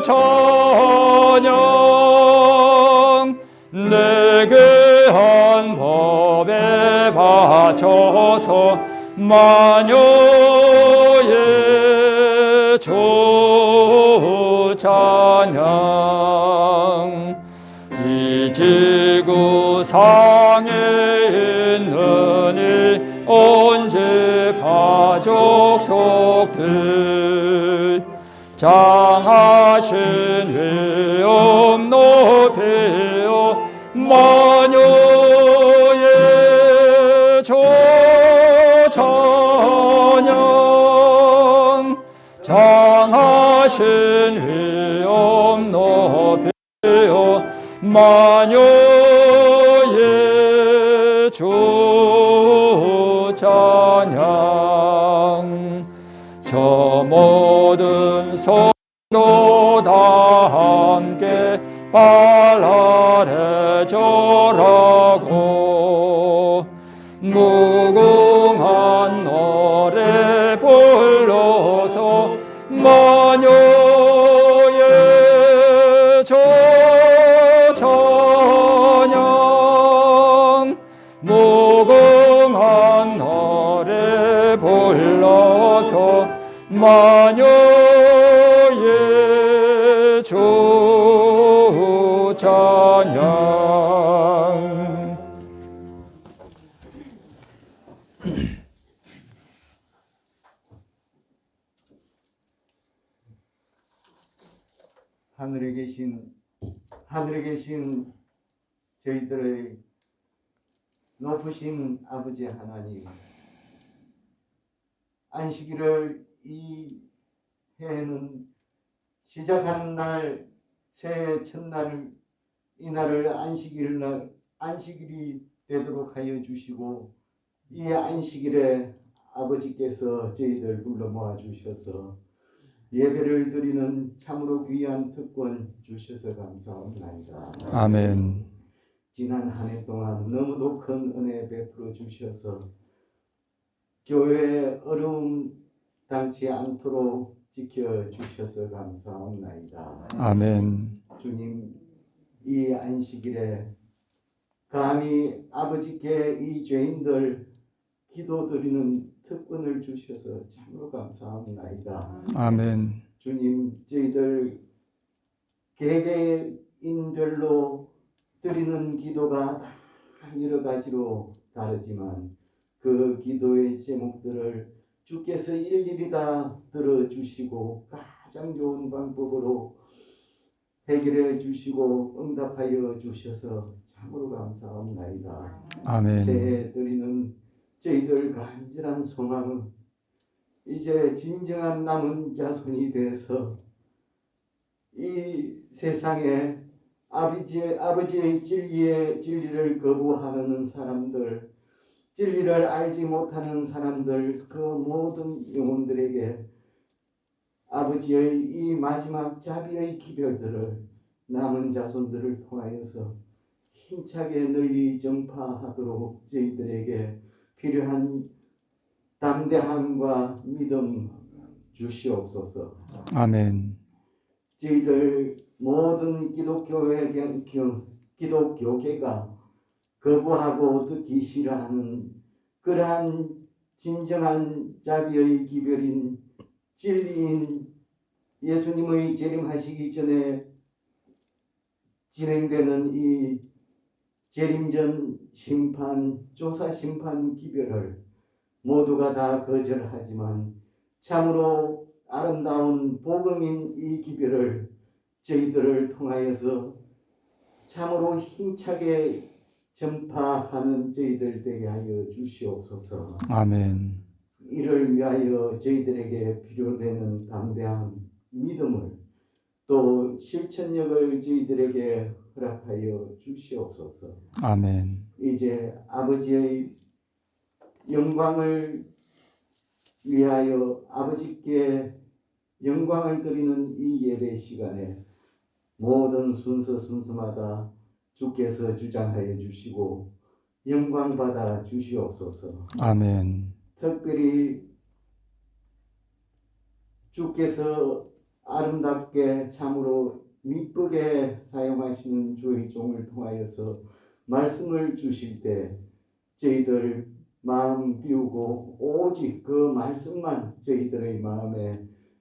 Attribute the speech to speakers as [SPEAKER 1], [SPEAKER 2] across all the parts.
[SPEAKER 1] 찬양 내게 한 법에 바쳐서 만유의 주 찬양 이 지구상에 있는 이 온 지파 족속들 장하신 위엄 높이요 만유의 주 찬양 장하신 위엄 높이요 만유의 주 찬양 저 모든 성도 다 함께 발하래 절하고 무궁한 노래 불러서 만유의 주 찬양 무궁한 노래 불러서 만유의 주 찬양
[SPEAKER 2] 하늘에 계신 저희들의 높으신 아버지 하나님, 안식일을 이 해에는 시작하는 날, 새해 첫날, 이날을 안식일이 되도록 하여 주시고, 이 안식일에 아버지께서 저희들 불러 모아 주셔서 예배를 드리는 참으로 귀한 특권 주셔서 감사합니다.
[SPEAKER 1] 아멘.
[SPEAKER 2] 지난 한 해 동안 너무도 큰 은혜 베풀어 주셔서 교회에 어려움 당치 않도록 지켜주셔서 감사합니다.
[SPEAKER 1] 아멘.
[SPEAKER 2] 주님, 이 안식일에 감히 아버지께 이 죄인들 기도드리는 특권을 주셔서 참으로 감사합니다.
[SPEAKER 1] 아멘.
[SPEAKER 2] 주님, 저희들 개개인별로 드리는 기도가 다 여러 가지로 다르지만 그 기도의 제목들을 주께서 일일이 다 들어주시고 가장 좋은 방법으로 해결해 주시고 응답하여 주셔서 참으로 감사합니다.
[SPEAKER 1] 아멘.
[SPEAKER 2] 새해 드리는 저희들 간절한 소망은 이제 진정한 남은 자손이 돼서 이 세상에 아버지의 진리를 거부하는 사람들, 진리를 알지 못하는 사람들, 그 모든 영혼들에게 아버지의 이 마지막 자비의 기별들을 남은 자손들을 통하여서 힘차게 널리 전파하도록 저희들에게 필요한 담대함과 믿음 주시옵소서.
[SPEAKER 1] 아멘.
[SPEAKER 2] 저희들 모든 기독교계가 거부하고 듣기 싫어하는 그러한 진정한 자비의 기별인 진리인 예수님의 재림하시기 전에 진행되는 이 재림전 심판, 조사 심판 기별을 모두가 다 거절하지만 참으로 아름다운 복음인 이 기별을 저희들을 통하여서 참으로 힘차게 전파하는 저희들 되게 하여 주시옵소서.
[SPEAKER 1] 아멘.
[SPEAKER 2] 이를 위하여 저희들에게 필요되는 담대한 믿음을 또 실천력을 저희들에게 허락하여 주시옵소서.
[SPEAKER 1] 아멘.
[SPEAKER 2] 이제 아버지의 영광을 위하여 아버지께 영광을 드리는 이 예배 시간에 모든 순서마다 주께서 주장하여 주시고 영광 받아 주시옵소서.
[SPEAKER 1] 아멘.
[SPEAKER 2] 특별히 주께서 아름답게 참으로 미쁘게 사용하시는 주의 종을 통하여서 말씀을 주실 때 저희들 마음 비우고 오직 그 말씀만 저희들의 마음에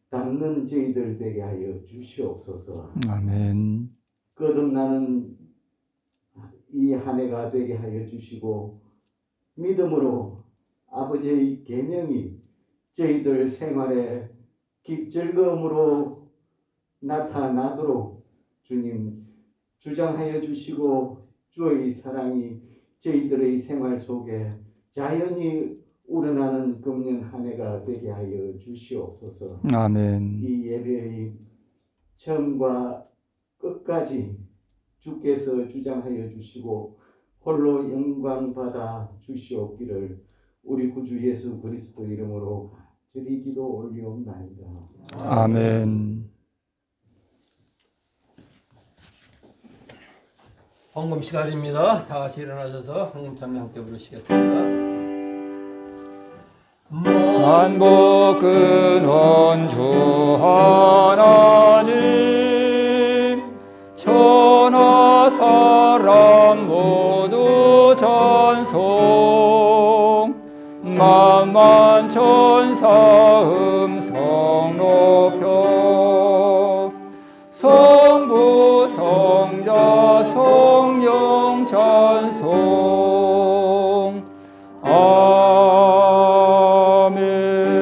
[SPEAKER 2] 담는 저희들 되게 하여 주시옵소서.
[SPEAKER 1] 아멘.
[SPEAKER 2] 거듭나는 이 한 해가 되게 하여 주시고 믿음으로 아버지의 계명이 저희들 생활에 즐거움으로 나타나도록 주님 주장하여 주시고 주의 사랑이 저희들의 생활 속에 자연히 우러나는 금년 한 해가 되게 하여 주시옵소서.
[SPEAKER 1] 아멘.
[SPEAKER 2] 이 예배의 처음과 끝까지 주께서 주장하여 주시고 홀로 영광 받아 주시옵기를 우리 구주 예수 그리스도 이름으로 간절히 기도 올리옵나이다.
[SPEAKER 1] 아멘.
[SPEAKER 3] 헌금 시간입니다. 다 같이 일어나셔서 헌금 찬미 함께 부르시겠습니다.
[SPEAKER 1] 만복 근원 주 하나님 천하 사람 모두 찬송 만만 천사 음성 높여 성부 성자 성령 찬송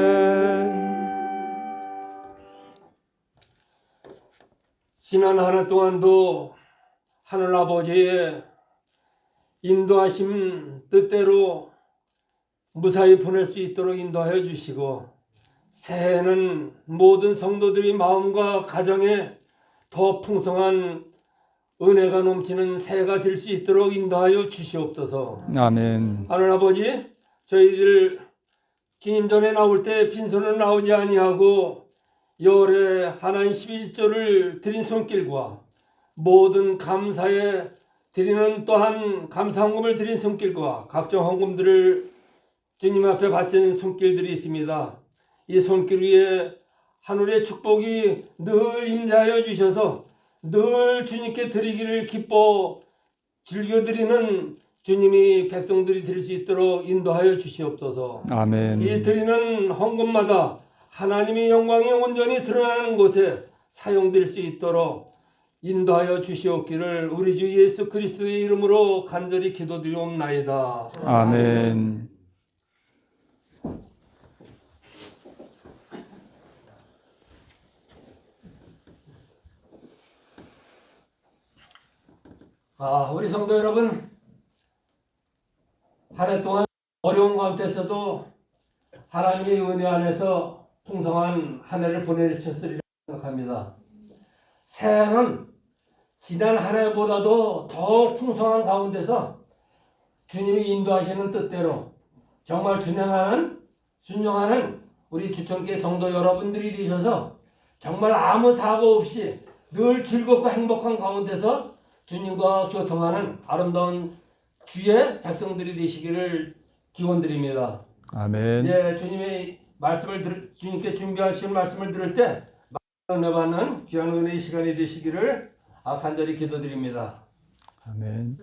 [SPEAKER 1] 아멘.
[SPEAKER 3] 지난 한 해 동안도 하늘 아버지의 인도하심 뜻대로 무사히 보낼 수 있도록 인도하여 주시고 새해에는 모든 성도들이 마음과 가정에 더 풍성한 은혜가 넘치는 새해가 될 수 있도록 인도하여 주시옵소서.
[SPEAKER 1] 아멘.
[SPEAKER 3] 하늘 아버지, 저희들 주님 전에 나올 때 빈손으로 나오지 아니하고 열에 하나님 11조를 드린 손길과 모든 감사에 드리는 또한 감사 헌금을 드린 손길과 각종 헌금들을 주님 앞에 바치는 손길들이 있습니다. 이 손길 위에 하늘의 축복이 늘 임재하여 주셔서 늘 주님께 드리기를 기뻐 즐겨드리는 주님이 백성들이 드릴 수 있도록 인도하여 주시옵소서.
[SPEAKER 1] 아멘.
[SPEAKER 3] 이 드리는 헌금마다 하나님의 영광이 온전히 드러나는 곳에 사용될 수 있도록 인도하여 주시옵기를 우리 주 예수 그리스도의 이름으로 간절히 기도드리옵나이다.
[SPEAKER 1] 아멘.
[SPEAKER 3] 우리 성도 여러분, 한 해 동안 어려운 가운데서도 하나님의 은혜 안에서 풍성한 한 해를 보내셨으리라 생각합니다. 새해는 지난 한 해보다도 더 풍성한 가운데서 주님이 인도하시는 뜻대로 정말 순종하는 우리 주천교회 성도 여러분들이 되셔서 정말 아무 사고 없이 늘 즐겁고 행복한 가운데서 주님과 교통하는 아름다운 주의 백성들이 되시기를 기원드립니다.
[SPEAKER 1] 아멘.
[SPEAKER 3] 이제 주님께 준비하신 말씀을 들을 때 은혜 받는 귀한 은혜의 시간이 되시기를 간절히 기도드립니다.
[SPEAKER 1] 아멘.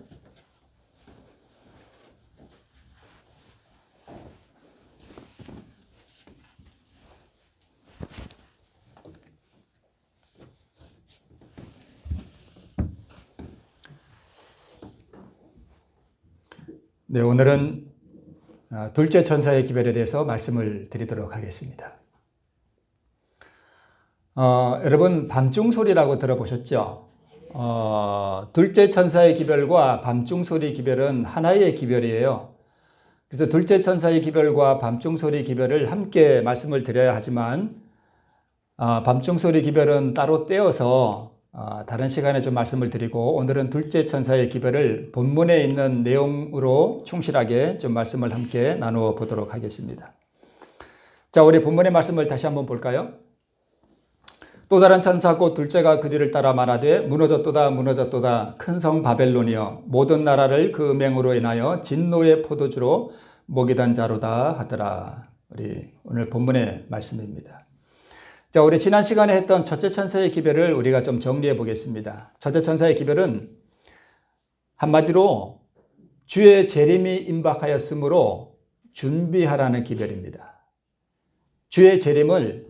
[SPEAKER 1] 네, 오늘은 둘째 천사의 기별에 대해서 말씀을 드리도록 하겠습니다. 여러분 밤중 소리라고 들어보셨죠? 둘째 천사의 기별과 밤중 소리 기별은 하나의 기별이에요. 그래서 둘째 천사의 기별과 밤중 소리 기별을 함께 말씀을 드려야 하지만 밤중 소리 기별은 따로 떼어서 다른 시간에 좀 말씀을 드리고 오늘은 둘째 천사의 기별을 본문에 있는 내용으로 충실하게 좀 말씀을 함께 나누어 보도록 하겠습니다. 자, 우리 본문의 말씀을 다시 한번 볼까요? 또 다른 천사 곧 둘째가 그 뒤를 따라 말하되 무너졌도다 무너졌도다 큰 성 바벨론이여 모든 나라를 그 음행으로 인하여 진노의 포도주로 먹이던 자로다 하더라. 우리 오늘 본문의 말씀입니다. 자, 우리 지난 시간에 했던 첫째 천사의 기별을 우리가 좀 정리해 보겠습니다. 첫째 천사의 기별은 한마디로 주의 재림이 임박하였으므로 준비하라는 기별입니다. 주의 재림은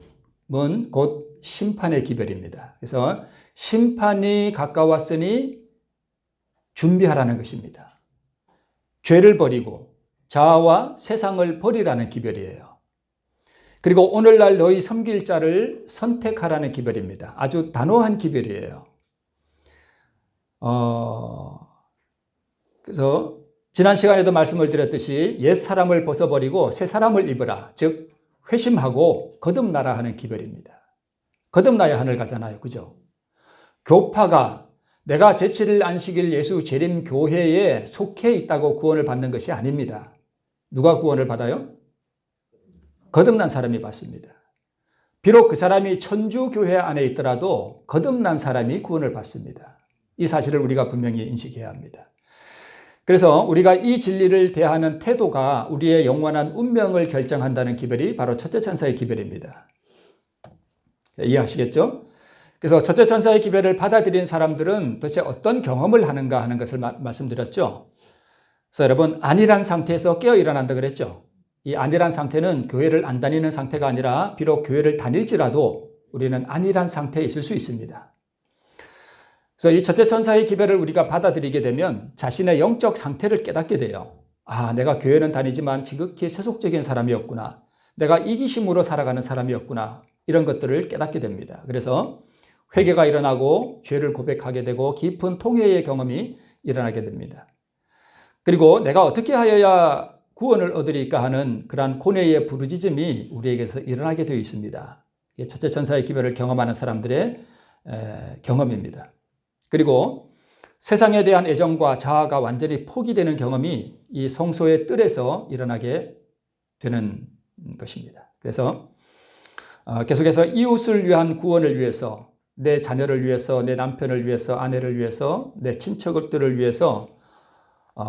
[SPEAKER 1] 곧 심판의 기별입니다. 그래서 심판이 가까웠으니 준비하라는 것입니다. 죄를 버리고 자아와 세상을 버리라는 기별이에요. 그리고 오늘날 너희 섬길 자를 선택하라는 기별입니다. 아주 단호한 기별이에요. 그래서 지난 시간에도 말씀을 드렸듯이 옛 사람을 벗어버리고 새 사람을 입으라. 즉 회심하고 거듭나라 하는 기별입니다. 거듭나야 하늘 가잖아요. 그죠? 교파가 내가 제7일 안식일 예수 재림 교회에 속해 있다고 구원을 받는 것이 아닙니다. 누가 구원을 받아요? 거듭난 사람이 받습니다. 비록 그 사람이 천주교회 안에 있더라도 거듭난 사람이 구원을 받습니다. 이 사실을 우리가 분명히 인식해야 합니다. 그래서 우리가 이 진리를 대하는 태도가 우리의 영원한 운명을 결정한다는 기별이 바로 첫째 천사의 기별입니다. 이해하시겠죠? 그래서 첫째 천사의 기별을 받아들인 사람들은 도대체 어떤 경험을 하는가 하는 것을 말씀드렸죠. 그래서 여러분, 안일한 상태에서 깨어 일어난다 그랬죠. 이 안일한 상태는 교회를 안 다니는 상태가 아니라 비록 교회를 다닐지라도 우리는 안일한 상태에 있을 수 있습니다. 그래서 이 첫째 천사의 기별을 우리가 받아들이게 되면 자신의 영적 상태를 깨닫게 돼요. 아, 내가 교회는 다니지만 지극히 세속적인 사람이었구나. 내가 이기심으로 살아가는 사람이었구나. 이런 것들을 깨닫게 됩니다. 그래서 회개가 일어나고 죄를 고백하게 되고 깊은 통회의 경험이 일어나게 됩니다. 그리고 내가 어떻게 하여야 구원을 얻으리까 하는 그러한 고뇌의 부르짖음이 우리에게서 일어나게 되어 있습니다. 이게 첫째 천사의 기별을 경험하는 사람들의 경험입니다. 그리고 세상에 대한 애정과 자아가 완전히 포기되는 경험이 이 성소의 뜰에서 일어나게 되는 것입니다. 그래서 계속해서 이웃을 위한 구원을 위해서, 내 자녀를 위해서, 내 남편을 위해서, 아내를 위해서, 내 친척들을 위해서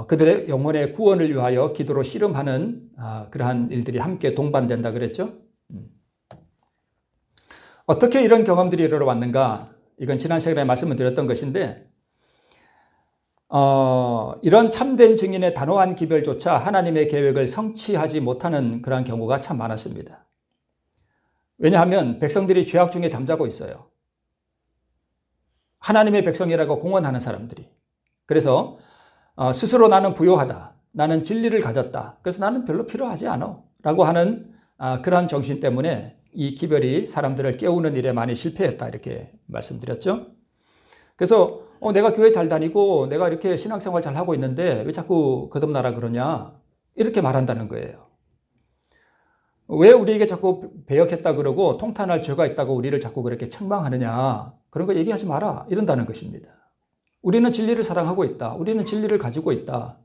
[SPEAKER 1] 그들의 영혼의 구원을 위하여 기도로 씨름하는 그러한 일들이 함께 동반된다 그랬죠. 어떻게 이런 경험들이 일어났는가? 이건 지난 시간에 말씀을 드렸던 것인데 이런 참된 증인의 단호한 기별조차 하나님의 계획을 성취하지 못하는 그러한 경우가 참 많았습니다. 왜냐하면 백성들이 죄악 중에 잠자고 있어요. 하나님의 백성이라고 공언하는 사람들이. 그래서 스스로 나는 부요하다. 나는 진리를 가졌다. 그래서 나는 별로 필요하지 않아. 라고 하는 그러한 정신 때문에 이 기별이 사람들을 깨우는 일에 많이 실패했다. 이렇게 말씀드렸죠. 그래서 내가 교회 잘 다니고 내가 이렇게 신앙생활 잘 하고 있는데 왜 자꾸 거듭나라 그러냐. 이렇게 말한다는 거예요. 왜 우리에게 자꾸 배역했다 그러고 통탄할 죄가 있다고 우리를 자꾸 그렇게 책망하느냐. 그런 거 얘기하지 마라. 이런다는 것입니다. 우리는 진리를 사랑하고 있다. 우리는 진리를 가지고 있다.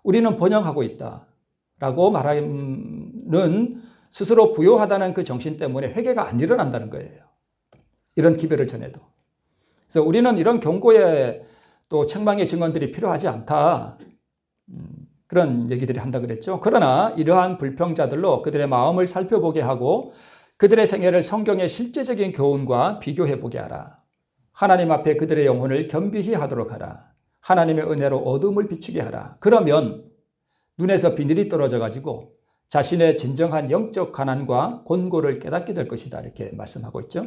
[SPEAKER 1] 우리는 번영하고 있다. 라고 말하는 스스로 부요하다는 그 정신 때문에 회개가 안 일어난다는 거예요. 이런 기별을 전해도. 그래서 우리는 이런 경고의 또 책망의 증언들이 필요하지 않다. 그런 얘기들이 한다 그랬죠. 그러나 이러한 불평자들로 그들의 마음을 살펴보게 하고 그들의 생애를 성경의 실제적인 교훈과 비교해 보게 하라. 하나님 앞에 그들의 영혼을 겸비히 하도록 하라. 하나님의 은혜로 어둠을 비추게 하라. 그러면 눈에서 비늘이 떨어져 가지고 자신의 진정한 영적 가난과 곤고를 깨닫게 될 것이다. 이렇게 말씀하고 있죠.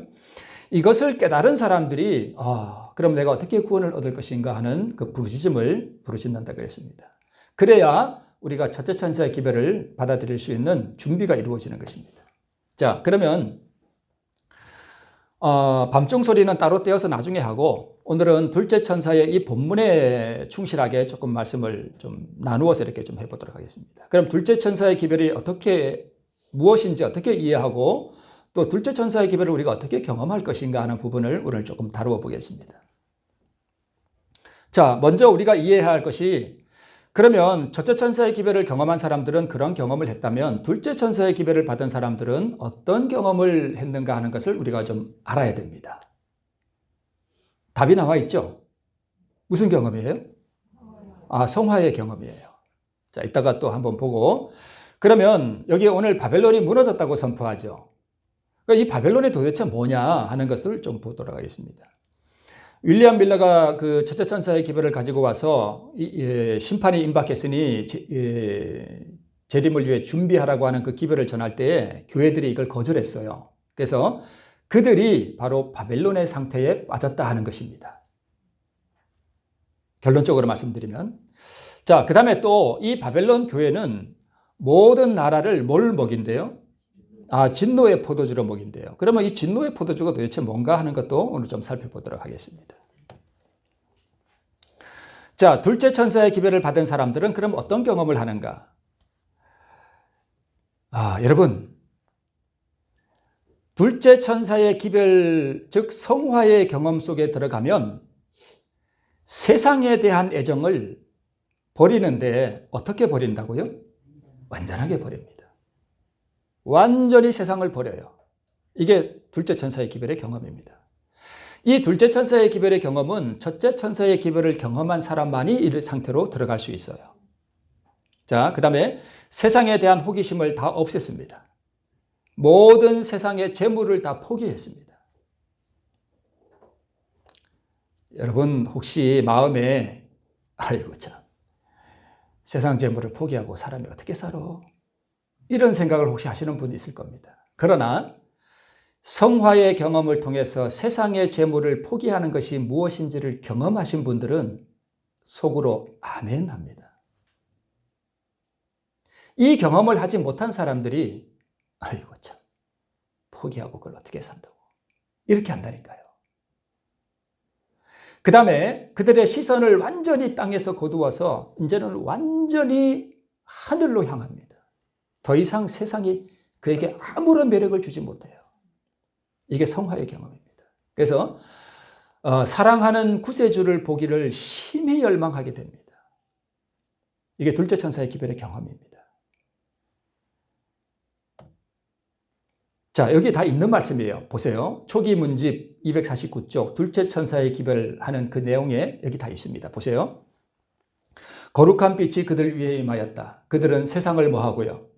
[SPEAKER 1] 이것을 깨달은 사람들이 그럼 내가 어떻게 구원을 얻을 것인가 하는 그 부르짖음을 부르짖는다 그랬습니다. 그래야 우리가 첫째 천사의 기별을 받아들일 수 있는 준비가 이루어지는 것입니다. 자, 그러면 밤중 소리는 따로 떼어서 나중에 하고 오늘은 둘째 천사의 이 본문에 충실하게 조금 말씀을 좀 나누어서 이렇게 좀 해보도록 하겠습니다. 그럼 둘째 천사의 기별이 무엇인지 어떻게 이해하고 또 둘째 천사의 기별을 우리가 어떻게 경험할 것인가 하는 부분을 오늘 조금 다루어 보겠습니다. 자, 먼저 우리가 이해해야 할 것이 그러면 첫째 천사의 기별을 경험한 사람들은 그런 경험을 했다면 둘째 천사의 기별을 받은 사람들은 어떤 경험을 했는가 하는 것을 우리가 좀 알아야 됩니다. 답이 나와 있죠? 무슨 경험이에요? 성화의 경험이에요. 자, 이따가 또 한번 보고 그러면 여기 오늘 바벨론이 무너졌다고 선포하죠. 이 바벨론이 도대체 뭐냐 하는 것을 좀 보도록 하겠습니다. 윌리엄 밀러가 그 첫째 천사의 기별을 가지고 와서 심판이 임박했으니 재림을 위해 준비하라고 하는 그 기별을 전할 때에 교회들이 이걸 거절했어요. 그래서 그들이 바로 바벨론의 상태에 빠졌다 하는 것입니다. 결론적으로 말씀드리면. 자, 그 다음에 또 이 바벨론 교회는 모든 나라를 뭘 먹인대요? 진노의 포도주로 먹인대요. 그러면 이 진노의 포도주가 도대체 뭔가 하는 것도 오늘 좀 살펴보도록 하겠습니다. 자, 둘째 천사의 기별을 받은 사람들은 그럼 어떤 경험을 하는가? 여러분, 둘째 천사의 기별, 즉 성화의 경험 속에 들어가면 세상에 대한 애정을 버리는데 어떻게 버린다고요? 완전하게 버립니다. 완전히 세상을 버려요. 이게 둘째 천사의 기별의 경험입니다. 이 둘째 천사의 기별의 경험은 첫째 천사의 기별을 경험한 사람만이 이 상태로 들어갈 수 있어요. 자, 그 다음에 세상에 대한 호기심을 다 없앴습니다. 모든 세상의 재물을 다 포기했습니다. 여러분 혹시 마음에 아이고 참 세상 재물을 포기하고 사람이 어떻게 살아? 이런 생각을 혹시 하시는 분이 있을 겁니다. 그러나 성화의 경험을 통해서 세상의 재물을 포기하는 것이 무엇인지를 경험하신 분들은 속으로 아멘 합니다. 이 경험을 하지 못한 사람들이 아이고 참 포기하고 그걸 어떻게 산다고 이렇게 한다니까요. 그 다음에 그들의 시선을 완전히 땅에서 거두어서 이제는 완전히 하늘로 향합니다. 더 이상 세상이 그에게 아무런 매력을 주지 못해요. 이게 성화의 경험입니다. 그래서 사랑하는 구세주를 보기를 심히 열망하게 됩니다. 이게 둘째 천사의 기별의 경험입니다. 자, 여기 다 있는 말씀이에요. 보세요. 초기 문집 249쪽 둘째 천사의 기별하는 그 내용에 여기 다 있습니다. 보세요. 거룩한 빛이 그들 위에 임하였다. 그들은 세상을 뭐하고요?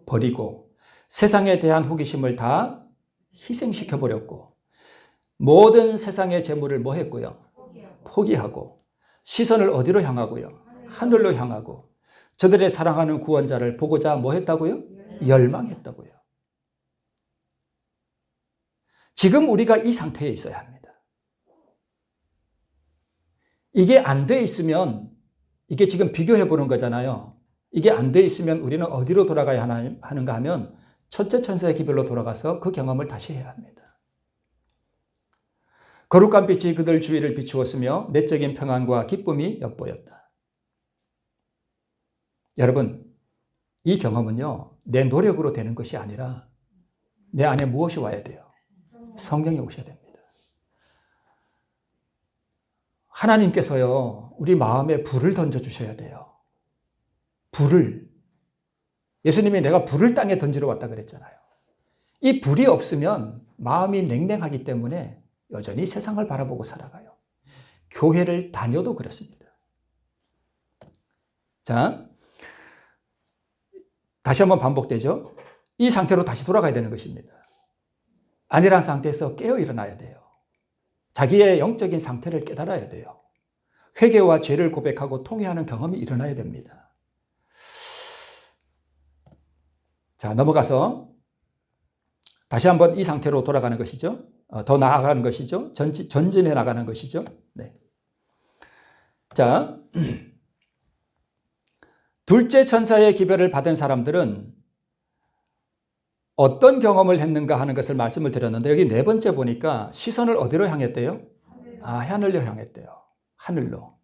[SPEAKER 1] 버리고 세상에 대한 호기심을 다 희생시켜버렸고 모든 세상의 재물을 뭐 했고요? 포기하고 시선을 어디로 향하고요? 하늘로 향하고 저들의 사랑하는 구원자를 보고자 뭐 했다고요? 열망했다고요. 지금 우리가 이 상태에 있어야 합니다. 이게 안 돼 있으면 이게 지금 비교해 보는 거잖아요. 이게 안 돼 있으면 우리는 어디로 돌아가야 하는가 하면 첫째 천사의 기별로 돌아가서 그 경험을 다시 해야 합니다. 거룩한 빛이 그들 주위를 비추었으며 내적인 평안과 기쁨이 엿보였다. 여러분, 이 경험은요, 내 노력으로 되는 것이 아니라 내 안에 무엇이 와야 돼요? 성령이 오셔야 됩니다. 하나님께서요, 우리 마음에 불을 던져주셔야 돼요. 불을. 예수님이 내가 불을 땅에 던지러 왔다 그랬잖아요. 이 불이 없으면 마음이 냉랭하기 때문에 여전히 세상을 바라보고 살아가요. 교회를 다녀도 그렇습니다. 자, 다시 한번 반복되죠. 이 상태로 다시 돌아가야 되는 것입니다. 안일한 상태에서 깨어 일어나야 돼요. 자기의 영적인 상태를 깨달아야 돼요. 회개와 죄를 고백하고 통회하는 경험이 일어나야 됩니다. 자, 넘어가서 다시 한번 이 상태로 돌아가는 것이죠. 더 나아가는 것이죠. 전진해 나가는 것이죠. 네. 자, 둘째 천사의 기별을 받은 사람들은 어떤 경험을 했는가 하는 것을 말씀을 드렸는데 여기 네 번째 보니까 시선을 어디로 향했대요? 하늘로 향했대요. 하늘로.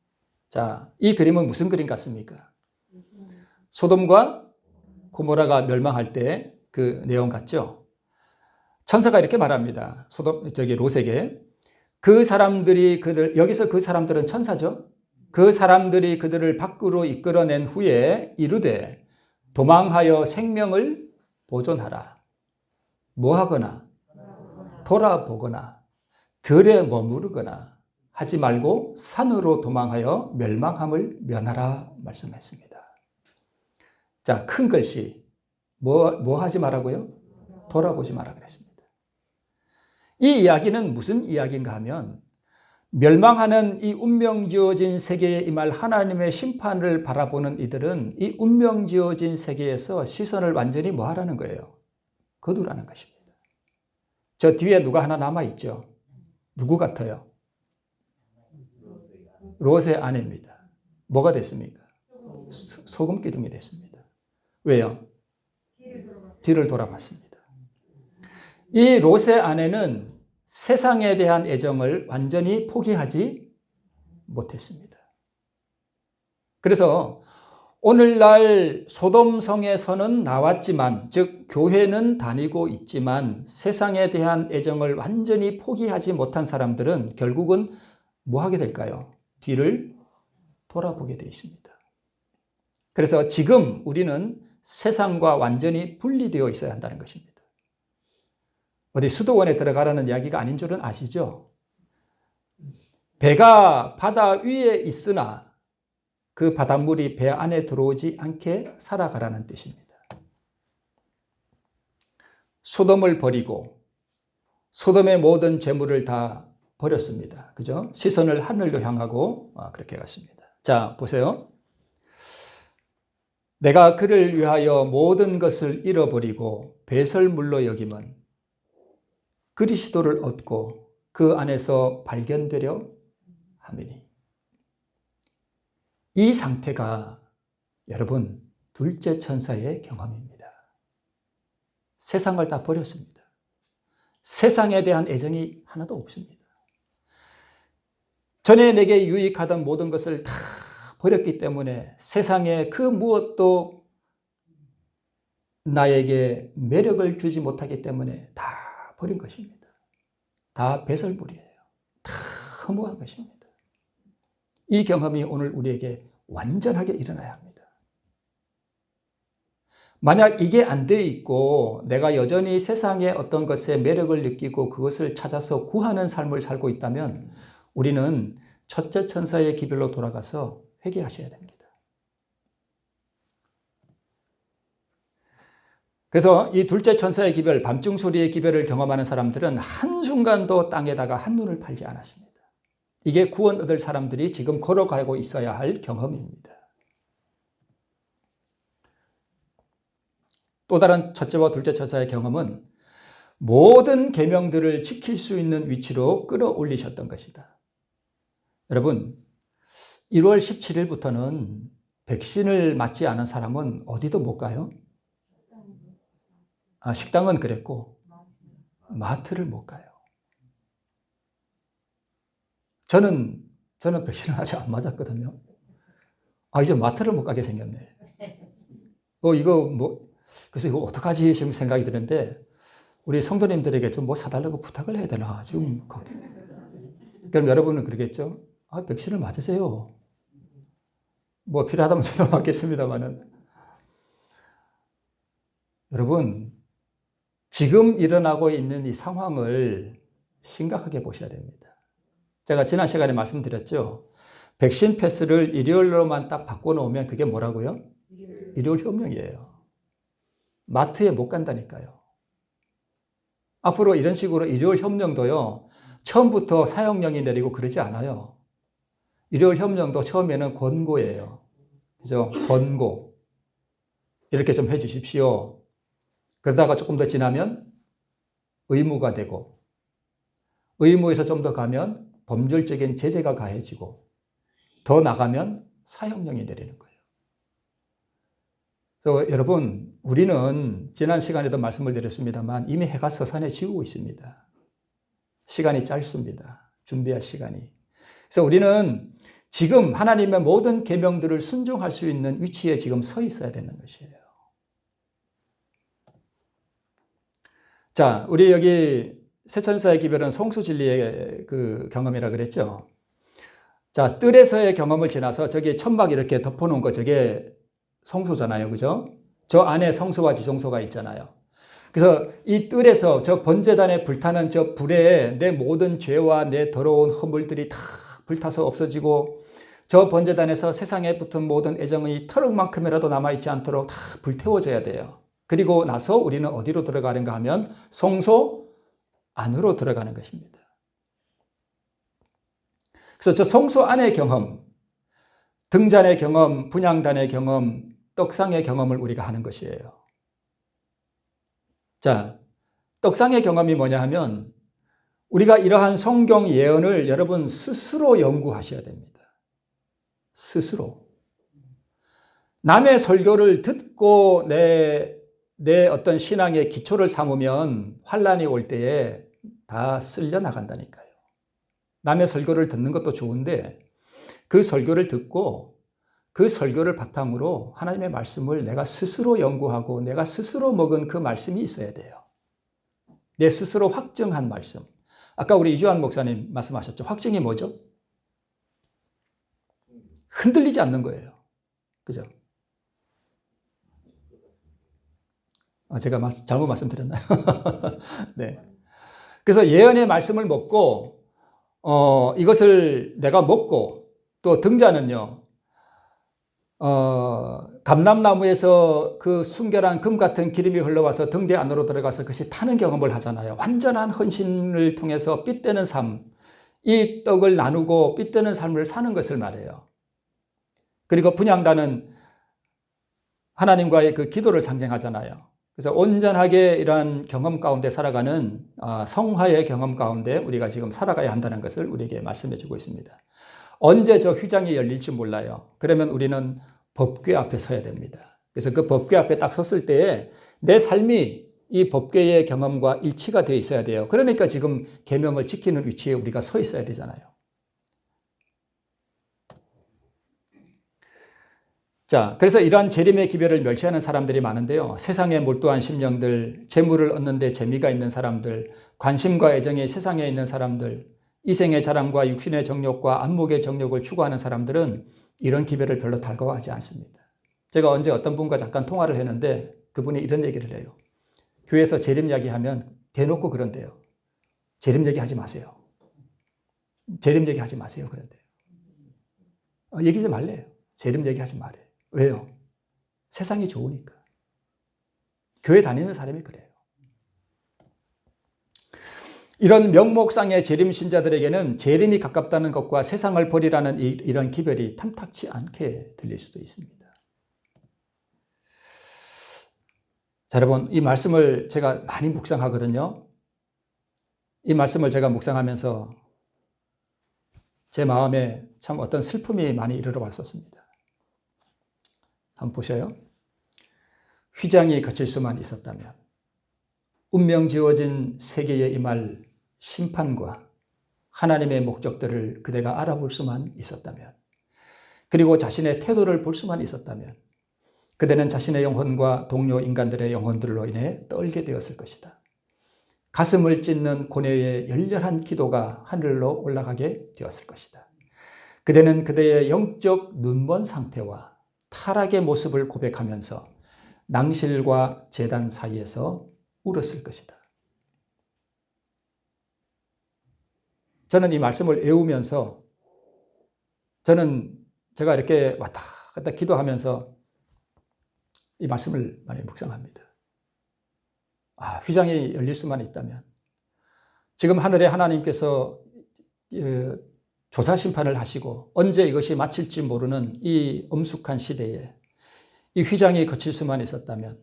[SPEAKER 1] 자, 이 그림은 무슨 그림 같습니까? 소돔과 고모라가 멸망할 때 그 내용 같죠? 천사가 이렇게 말합니다. 롯에게 그 사람들이 여기서 그 사람들은 천사죠. 그 사람들이 그들을 밖으로 이끌어낸 후에 이르되 도망하여 생명을 보존하라. 뭐 하거나 돌아보거나 들에 머무르거나 하지 말고 산으로 도망하여 멸망함을 면하라 말씀했습니다. 자, 큰 글씨 뭐 하지 말라고요? 돌아보지 마라 그랬습니다. 이 이야기는 무슨 이야기인가 하면 멸망하는 이 운명 지어진 세계에 임할 하나님의 심판을 바라보는 이들은 이 운명 지어진 세계에서 시선을 완전히 뭐 하라는 거예요? 거두라는 것입니다. 저 뒤에 누가 하나 남아있죠? 누구 같아요? 롯의 아내입니다. 뭐가 됐습니까? 소금 기둥이 됐습니다. 왜요? 뒤를 돌아봤습니다. 이 롯의 아내는 세상에 대한 애정을 완전히 포기하지 못했습니다. 그래서 오늘날 소돔성에서는 나왔지만, 즉 교회는 다니고 있지만 세상에 대한 애정을 완전히 포기하지 못한 사람들은 결국은 뭐 하게 될까요? 뒤를 돌아보게 되어 있습니다. 그래서 지금 우리는 세상과 완전히 분리되어 있어야 한다는 것입니다. 어디 수도원에 들어가라는 이야기가 아닌 줄은 아시죠? 배가 바다 위에 있으나 그 바닷물이 배 안에 들어오지 않게 살아가라는 뜻입니다. 소돔을 버리고 소돔의 모든 재물을 다 버렸습니다. 그죠? 시선을 하늘로 향하고 그렇게 갔습니다. 자, 보세요. 내가 그를 위하여 모든 것을 잃어버리고 배설물로 여김은 그리스도를 얻고 그 안에서 발견되려 함이니. 이 상태가 여러분 둘째 천사의 경험입니다. 세상을 다 버렸습니다. 세상에 대한 애정이 하나도 없습니다. 전에 내게 유익하던 모든 것을 다 버렸기 때문에 세상에 그 무엇도 나에게 매력을 주지 못하기 때문에 다 버린 것입니다. 다 배설물이에요. 다 허무한 것입니다. 이 경험이 오늘 우리에게 완전하게 일어나야 합니다. 만약 이게 안 돼 있고 내가 여전히 세상의 어떤 것에 매력을 느끼고 그것을 찾아서 구하는 삶을 살고 있다면 우리는 첫째 천사의 기별로 돌아가서 회개하셔야 됩니다. 그래서 이 둘째 천사의 기별, 밤중 소리의 기별을 경험하는 사람들은 한순간도 땅에다가 한눈을 팔지 않았습니다. 이게 구원 얻을 사람들이 지금 걸어가고 있어야 할 경험입니다. 또 다른 첫째와 둘째 천사의 경험은 모든 계명들을 지킬 수 있는 위치로 끌어올리셨던 것이다. 여러분, 1월 17일부터는 백신을 맞지 않은 사람은 어디도 못 가요? 식당은 그랬고 마트를 못 가요. 저는 백신을 아직 안 맞았거든요. 이제 마트를 못 가게 생겼네. 그래서 이거 어떡하지 지금 생각이 드는데 우리 성도님들에게 좀 뭐 사달라고 부탁을 해야 되나 지금. 그럼 여러분은 그러겠죠? 백신을 맞으세요. 뭐 필요하다면 저도 맞겠습니다만은. 여러분, 지금 일어나고 있는 이 상황을 심각하게 보셔야 됩니다. 제가 지난 시간에 말씀드렸죠. 백신 패스를 일요일로만 딱 바꿔놓으면 그게 뭐라고요? 일요일 협령이에요. 마트에 못 간다니까요. 앞으로 이런 식으로 일요일 협령도요. 처음부터 사형령이 내리고 그러지 않아요. 일요일 협령도 처음에는 권고예요. 그죠? 권고. 이렇게 좀 해주십시오. 그러다가 조금 더 지나면 의무가 되고 의무에서 좀 더 가면 법률적인 제재가 가해지고 더 나가면 사형령이 내리는 거예요. 그래서 여러분, 우리는 지난 시간에도 말씀을 드렸습니다만 이미 해가 서산에 지우고 있습니다. 시간이 짧습니다. 준비할 시간이. 그래서 우리는 지금 하나님의 모든 계명들을 순종할 수 있는 위치에 지금 서 있어야 되는 것이에요. 자, 우리 여기 세천사의 기별은 성수진리의 그 경험이라 그랬죠. 자, 뜰에서의 경험을 지나서 저기 천막 이렇게 덮어놓은 거 저게 성소잖아요. 그죠? 저 안에 성소와 지성소가 있잖아요. 그래서 이 뜰에서 저 번제단에 불타는 저 불에 내 모든 죄와 내 더러운 허물들이 다 불타서 없어지고 저 번제단에서 세상에 붙은 모든 애정이 털억만큼이라도 남아있지 않도록 다 불태워져야 돼요. 그리고 나서 우리는 어디로 들어가는가 하면 성소 안으로 들어가는 것입니다. 그래서 저 성소 안의 경험, 등잔의 경험, 분향단의 경험, 떡상의 경험을 우리가 하는 것이에요. 자, 떡상의 경험이 뭐냐 하면 우리가 이러한 성경 예언을 여러분 스스로 연구하셔야 됩니다. 스스로. 남의 설교를 듣고 내 어떤 신앙의 기초를 삼으면 환란이 올 때에 다 쓸려 나간다니까요. 남의 설교를 듣는 것도 좋은데 그 설교를 듣고 그 설교를 바탕으로 하나님의 말씀을 내가 스스로 연구하고 내가 스스로 먹은 그 말씀이 있어야 돼요. 내 스스로 확증한 말씀. 아까 우리 이주환 목사님 말씀하셨죠. 확증이 뭐죠? 흔들리지 않는 거예요. 그죠? 제가 잘못 말씀드렸나요? 네. 그래서 예언의 말씀을 먹고, 이것을 내가 먹고, 또 등잔은요, 감람나무에서 그 순결한 금 같은 기름이 흘러와서 등대 안으로 들어가서 그것이 타는 경험을 하잖아요. 완전한 헌신을 통해서 핏대는 삶, 이 떡을 나누고 핏대는 삶을 사는 것을 말해요. 그리고 분향단은 하나님과의 그 기도를 상징하잖아요. 그래서 온전하게 이러한 경험 가운데 살아가는 성화의 경험 가운데 우리가 지금 살아가야 한다는 것을 우리에게 말씀해 주고 있습니다. 언제 저 휘장이 열릴지 몰라요. 그러면 우리는 법궤 앞에 서야 됩니다. 그래서 그 법궤 앞에 딱 섰을 때에 내 삶이 이 법궤의 경험과 일치가 되어 있어야 돼요. 그러니까 지금 계명을 지키는 위치에 우리가 서 있어야 되잖아요. 자, 그래서 이러한 재림의 기별을 멸시하는 사람들이 많은데요. 세상에 몰두한 심령들, 재물을 얻는 데 재미가 있는 사람들, 관심과 애정이 세상에 있는 사람들, 이생의 자랑과 육신의 정욕과 안목의 정욕을 추구하는 사람들은 이런 기별을 별로 달가워하지 않습니다. 제가 언제 어떤 분과 잠깐 통화를 했는데 그분이 이런 얘기를 해요. 교회에서 재림 이야기하면 대놓고 그런데요. 재림 얘기하지 마세요. 재림 얘기하지 마세요. 그런데요. 얘기하지 말래요. 재림 얘기하지 말래요. 왜요? 세상이 좋으니까. 교회 다니는 사람이 그래요. 이런 명목상의 재림 신자들에게는 재림이 가깝다는 것과 세상을 버리라는 이런 기별이 탐탁치 않게 들릴 수도 있습니다. 자, 여러분, 이 말씀을 제가 많이 묵상하거든요. 이 말씀을 제가 묵상하면서 제 마음에 참 어떤 슬픔이 많이 이르러 왔었습니다. 한번 보셔요. 휘장이 거칠 수만 있었다면, 운명 지어진 세계에 임할 심판과 하나님의 목적들을 그대가 알아볼 수만 있었다면, 그리고 자신의 태도를 볼 수만 있었다면 그대는 자신의 영혼과 동료 인간들의 영혼들로 인해 떨게 되었을 것이다. 가슴을 찢는 고뇌의 열렬한 기도가 하늘로 올라가게 되었을 것이다. 그대는 그대의 영적 눈먼 상태와 타락의 모습을 고백하면서 낭실과 제단 사이에서 울었을 것이다. 저는 이 말씀을 외우면서 제가 이렇게 왔다 갔다 기도하면서 이 말씀을 많이 묵상합니다. 휘장이 열릴 수만 있다면 지금 하늘의 하나님께서 조사 심판을 하시고 언제 이것이 마칠지 모르는 이 엄숙한 시대에 이 휘장이 거칠 수만 있었다면,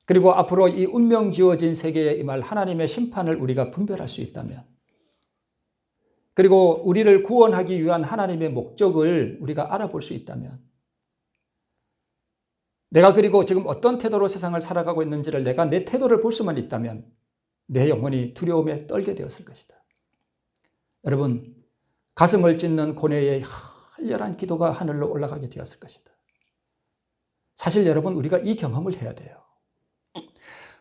[SPEAKER 1] 그리고 앞으로 이 운명 지어진 세계에 임할 하나님의 심판을 우리가 분별할 수 있다면, 그리고 우리를 구원하기 위한 하나님의 목적을 우리가 알아볼 수 있다면, 내가 그리고 지금 어떤 태도로 세상을 살아가고 있는지를 내가 내 태도를 볼 수만 있다면 내 영혼이 두려움에 떨게 되었을 것이다. 여러분, 가슴을 찢는 고뇌의 열렬한 기도가 하늘로 올라가게 되었을 것이다. 사실 여러분, 우리가 이 경험을 해야 돼요.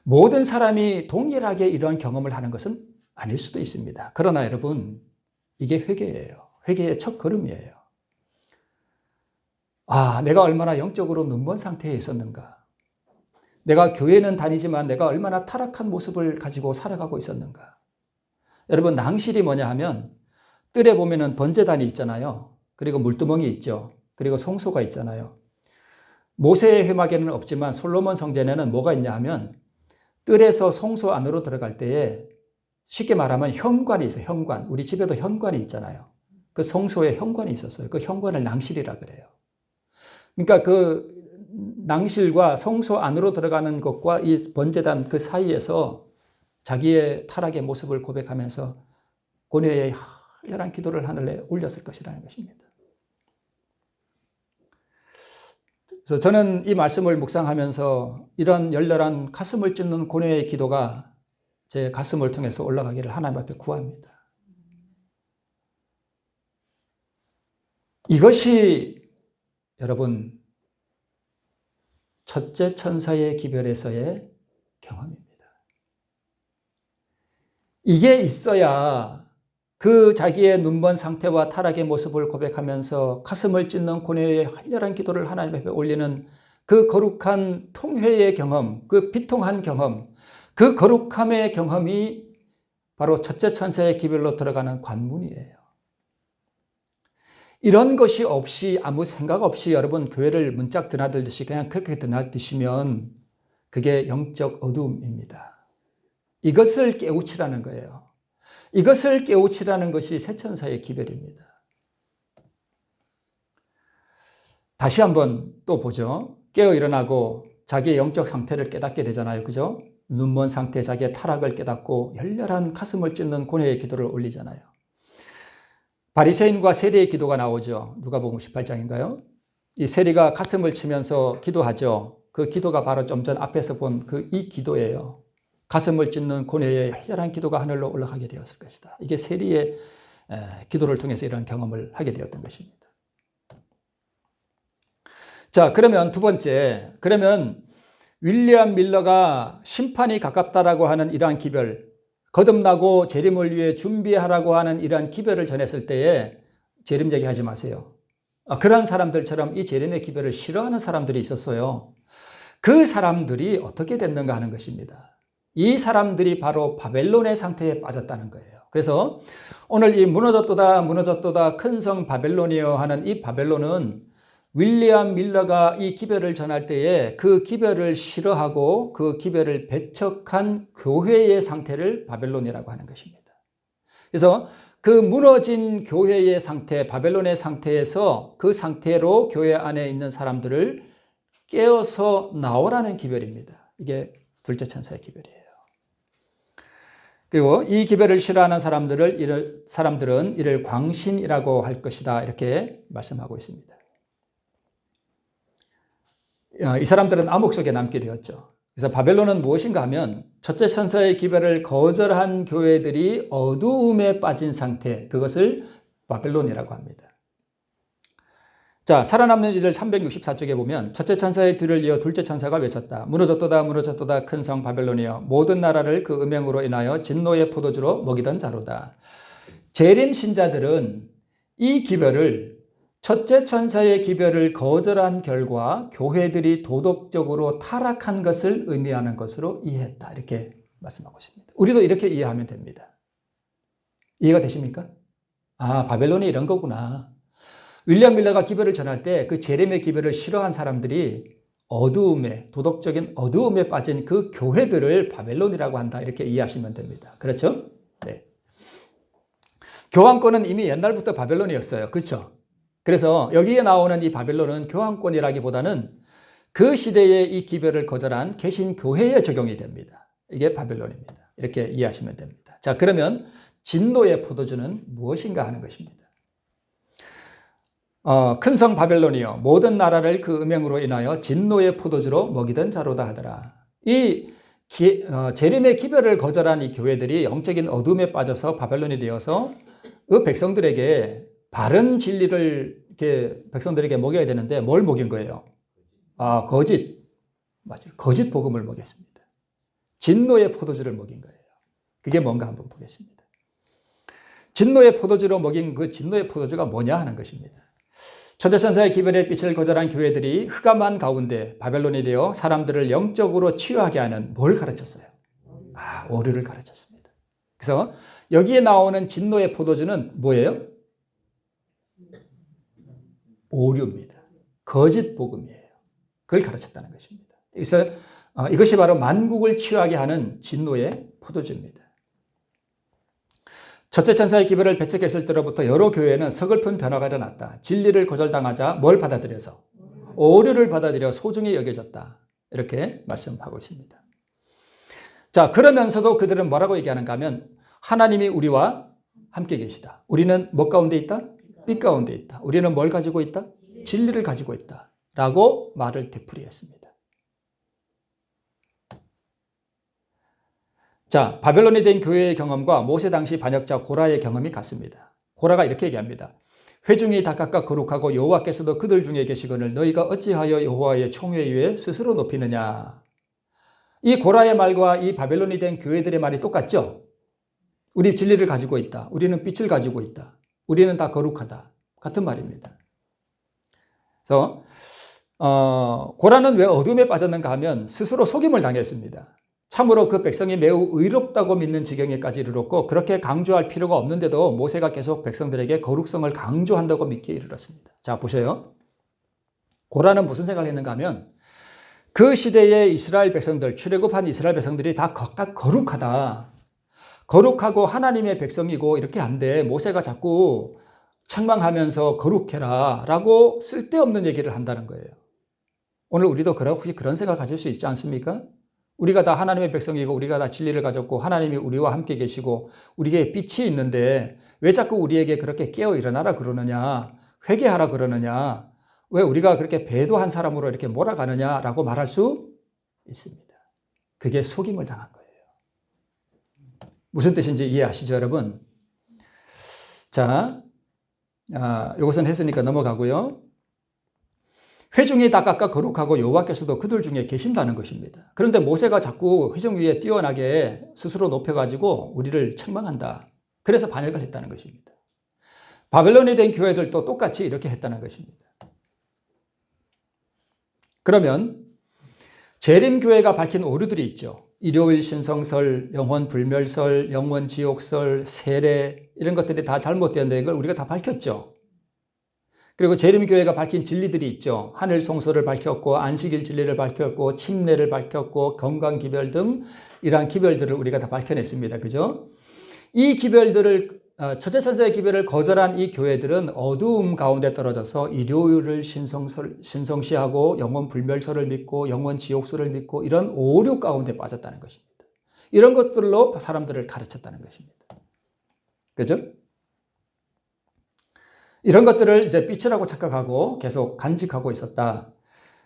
[SPEAKER 1] 모든 사람이 동일하게 이런 경험을 하는 것은 아닐 수도 있습니다. 그러나 여러분, 이게 회개예요. 회개의 첫 걸음이에요. 내가 얼마나 영적으로 눈먼 상태에 있었는가. 내가 교회는 다니지만 내가 얼마나 타락한 모습을 가지고 살아가고 있었는가. 여러분, 낭실이 뭐냐 하면 뜰에 보면은 번제단이 있잖아요. 그리고 물두멍이 있죠. 그리고 성소가 있잖아요. 모세의 회막에는 없지만 솔로몬 성전에는 뭐가 있냐 하면 뜰에서 성소 안으로 들어갈 때에 쉽게 말하면 현관이 있어요. 현관. 우리 집에도 현관이 있잖아요. 그 성소에 현관이 있었어요. 그 현관을 낭실이라 그래요. 그러니까 그 낭실과 성소 안으로 들어가는 것과 이 번제단 그 사이에서 자기의 타락의 모습을 고백하면서 고뇌의 열렬한 기도를 하늘에 올렸을 것이라는 것입니다. 그래서 저는 이 말씀을 묵상하면서 이런 열렬한 가슴을 찢는 고뇌의 기도가 제 가슴을 통해서 올라가기를 하나님 앞에 구합니다. 이것이 여러분 첫째 천사의 기별에서의 경험입니다. 이게 있어야 그 자기의 눈먼 상태와 타락의 모습을 고백하면서 가슴을 찢는 고뇌의 활렬한 기도를 하나님 앞에 올리는 그 거룩한 통회의 경험, 그 비통한 경험, 그 거룩함의 경험이 바로 첫째 천사의 기별로 들어가는 관문이에요. 이런 것이 없이 아무 생각 없이 여러분 교회를 문짝 드나들듯이 그냥 그렇게 드나드시면 그게 영적 어두움입니다. 이것을 깨우치라는 거예요. 이것을 깨우치라는 것이 새 천사의 기별입니다. 다시 한번 또 보죠. 깨어 일어나고 자기의 영적 상태를 깨닫게 되잖아요. 그죠? 눈먼 상태 자기의 타락을 깨닫고 열렬한 가슴을 찢는 고뇌의 기도를 올리잖아요. 바리새인과 세리의 기도가 나오죠. 누가복음 18장인가요? 이 세리가 가슴을 치면서 기도하죠. 그 기도가 바로 좀 전 앞에서 본 그 이 기도예요. 가슴을 찢는 고뇌의 열렬한 기도가 하늘로 올라가게 되었을 것이다. 이게 세리의 기도를 통해서 이런 경험을 하게 되었던 것입니다. 자, 그러면 두 번째, 그러면 윌리엄 밀러가 심판이 가깝다라고 하는 이러한 기별, 거듭나고 재림을 위해 준비하라고 하는 이러한 기별을 전했을 때에 재림 얘기하지 마세요. 그런 사람들처럼 이 재림의 기별을 싫어하는 사람들이 있었어요. 그 사람들이 어떻게 됐는가 하는 것입니다. 이 사람들이 바로 바벨론의 상태에 빠졌다는 거예요. 그래서 오늘 이 무너졌도다 큰 성 바벨론이여 하는 이 바벨론은 윌리엄 밀러가 이 기별을 전할 때에 그 기별을 싫어하고 그 기별을 배척한 교회의 상태를 바벨론이라고 하는 것입니다. 그래서 그 무너진 교회의 상태, 바벨론의 상태에서 그 상태로 교회 안에 있는 사람들을 깨어서 나오라는 기별입니다. 이게 둘째 천사의 기별이에요. 그리고 이 기별을 싫어하는 사람들은 이를 광신이라고 할 것이다. 이렇게 말씀하고 있습니다. 이 사람들은 암흑 속에 남게 되었죠. 그래서 바벨론은 무엇인가 하면 첫째 천사의 기별을 거절한 교회들이 어두움에 빠진 상태, 그것을 바벨론이라고 합니다. 자, 살아남는 이들 364쪽에 보면 첫째 천사의 뒤를 이어 둘째 천사가 외쳤다. 무너졌도다 큰 성 바벨론이여 모든 나라를 그 음행으로 인하여 진노의 포도주로 먹이던 자로다. 재림 신자들은 이 기별을 첫째 천사의 기별을 거절한 결과 교회들이 도덕적으로 타락한 것을 의미하는 것으로 이해했다. 이렇게 말씀하고 있습니다. 우리도 이렇게 이해하면 됩니다. 이해가 되십니까? 아, 바벨론이 이런 거구나. 윌리엄 밀러가 기별을 전할 때 그 재림의 기별을 싫어한 사람들이 어두움에, 도덕적인 어두움에 빠진 그 교회들을 바벨론이라고 한다. 이렇게 이해하시면 됩니다. 그렇죠? 네. 교황권은 이미 옛날부터 바벨론이었어요. 그렇죠? 그래서 여기에 나오는 이 바벨론은 교황권이라기보다는 그 시대에 이 기별을 거절한 개신교회에 적용이 됩니다. 이게 바벨론입니다. 이렇게 이해하시면 됩니다. 자, 그러면 진노의 포도주는 무엇인가 하는 것입니다. 큰 성 바벨론이여 모든 나라를 그 음행으로 인하여 진노의 포도주로 먹이던 자로다 하더라. 이 재림의 기별을 거절한 이 교회들이 영적인 어둠에 빠져서 바벨론이 되어서 그 백성들에게 바른 진리를 이렇게 백성들에게 먹여야 되는데 뭘 먹인 거예요? 거짓. 맞아요. 거짓 복음을 먹였습니다. 진노의 포도주를 먹인 거예요. 그게 뭔가 한번 보겠습니다. 진노의 포도주로 먹인 그 진노의 포도주가 뭐냐 하는 것입니다. 첫째 천사의 기별의 빛을 거절한 교회들이 흑암한 가운데 바벨론이 되어 사람들을 영적으로 치유하게 하는 뭘 가르쳤어요? 오류를 가르쳤습니다. 그래서 여기에 나오는 진노의 포도주는 뭐예요? 오류입니다. 거짓 복음이에요. 그걸 가르쳤다는 것입니다. 그래서 이것이 바로 만국을 치유하게 하는 진노의 포도주입니다. 첫째 천사의 기별을 배척했을 때로부터 여러 교회는 서글픈 변화가 일어났다. 진리를 거절당하자 뭘 받아들여서? 오류를 받아들여 소중히 여겨졌다. 이렇게 말씀하고 있습니다. 자, 그러면서도 그들은 뭐라고 얘기하는가 하면 하나님이 우리와 함께 계시다. 우리는 뭐 가운데 있다? 빛 가운데 있다. 우리는 뭘 가지고 있다? 진리를 가지고 있다. 라고 말을 되풀이했습니다. 자, 바벨론에 된 교회의 경험과 모세 당시 반역자 고라의 경험이 같습니다. 고라가 이렇게 얘기합니다. 회중이 다 각각 거룩하고 여호와께서도 그들 중에 계시거늘 너희가 어찌하여 여호와의 총회 위에 스스로 높이느냐. 이 고라의 말과 이 바벨론이 된 교회들의 말이 똑같죠? 우리 진리를 가지고 있다. 우리는 빛을 가지고 있다. 우리는 다 거룩하다. 같은 말입니다. 그래서 고라는 왜 어둠에 빠졌는가 하면 스스로 속임을 당했습니다. 참으로 그 백성이 매우 의롭다고 믿는 지경에까지 이르렀고 그렇게 강조할 필요가 없는데도 모세가 계속 백성들에게 거룩성을 강조한다고 믿기에 이르렀습니다. 자, 보세요. 고라는 무슨 생각을 했는가 하면 그 시대의 이스라엘 백성들, 출애굽한 이스라엘 백성들이 다 각각 거룩하다. 거룩하고 하나님의 백성이고 이렇게 한데 모세가 자꾸 책망하면서 거룩해라 라고 쓸데없는 얘기를 한다는 거예요. 오늘 우리도 혹시 그런 생각을 가질 수 있지 않습니까? 우리가 다 하나님의 백성이고 우리가 다 진리를 가졌고 하나님이 우리와 함께 계시고 우리에게 빛이 있는데 왜 자꾸 우리에게 그렇게 깨어 일어나라 그러느냐, 회개하라 그러느냐, 왜 우리가 그렇게 배도한 사람으로 이렇게 몰아가느냐라고 말할 수 있습니다. 그게 속임을 당한 거예요. 무슨 뜻인지 이해하시죠, 여러분? 자, 이것은 했으니까 넘어가고요. 회중이 다 각각 거룩하고 여호와께서도 그들 중에 계신다는 것입니다. 그런데 모세가 자꾸 회중 위에 뛰어나게 스스로 높여가지고 우리를 책망한다. 그래서 반역을 했다는 것입니다. 바벨론에 된 교회들도 똑같이 이렇게 했다는 것입니다. 그러면 재림교회가 밝힌 오류들이 있죠. 일요일 신성설, 영혼 불멸설, 영원 지옥설, 세례 이런 것들이 다 잘못되는 걸 우리가 다 밝혔죠. 그리고 재림교회가 밝힌 진리들이 있죠. 하늘 성소를 밝혔고 안식일 진리를 밝혔고 침례를 밝혔고 건강기별 등 이러한 기별들을 우리가 다 밝혀냈습니다. 그죠? 이 기별들을 첫째 천사의 기별을 거절한 이 교회들은 어두움 가운데 떨어져서 일요일을 신성시하고 영원 불멸설을 믿고 영원 지옥설을 믿고 이런 오류 가운데 빠졌다는 것입니다. 이런 것들로 사람들을 가르쳤다는 것입니다. 그죠? 이런 것들을 이제 빛이라고 착각하고 계속 간직하고 있었다.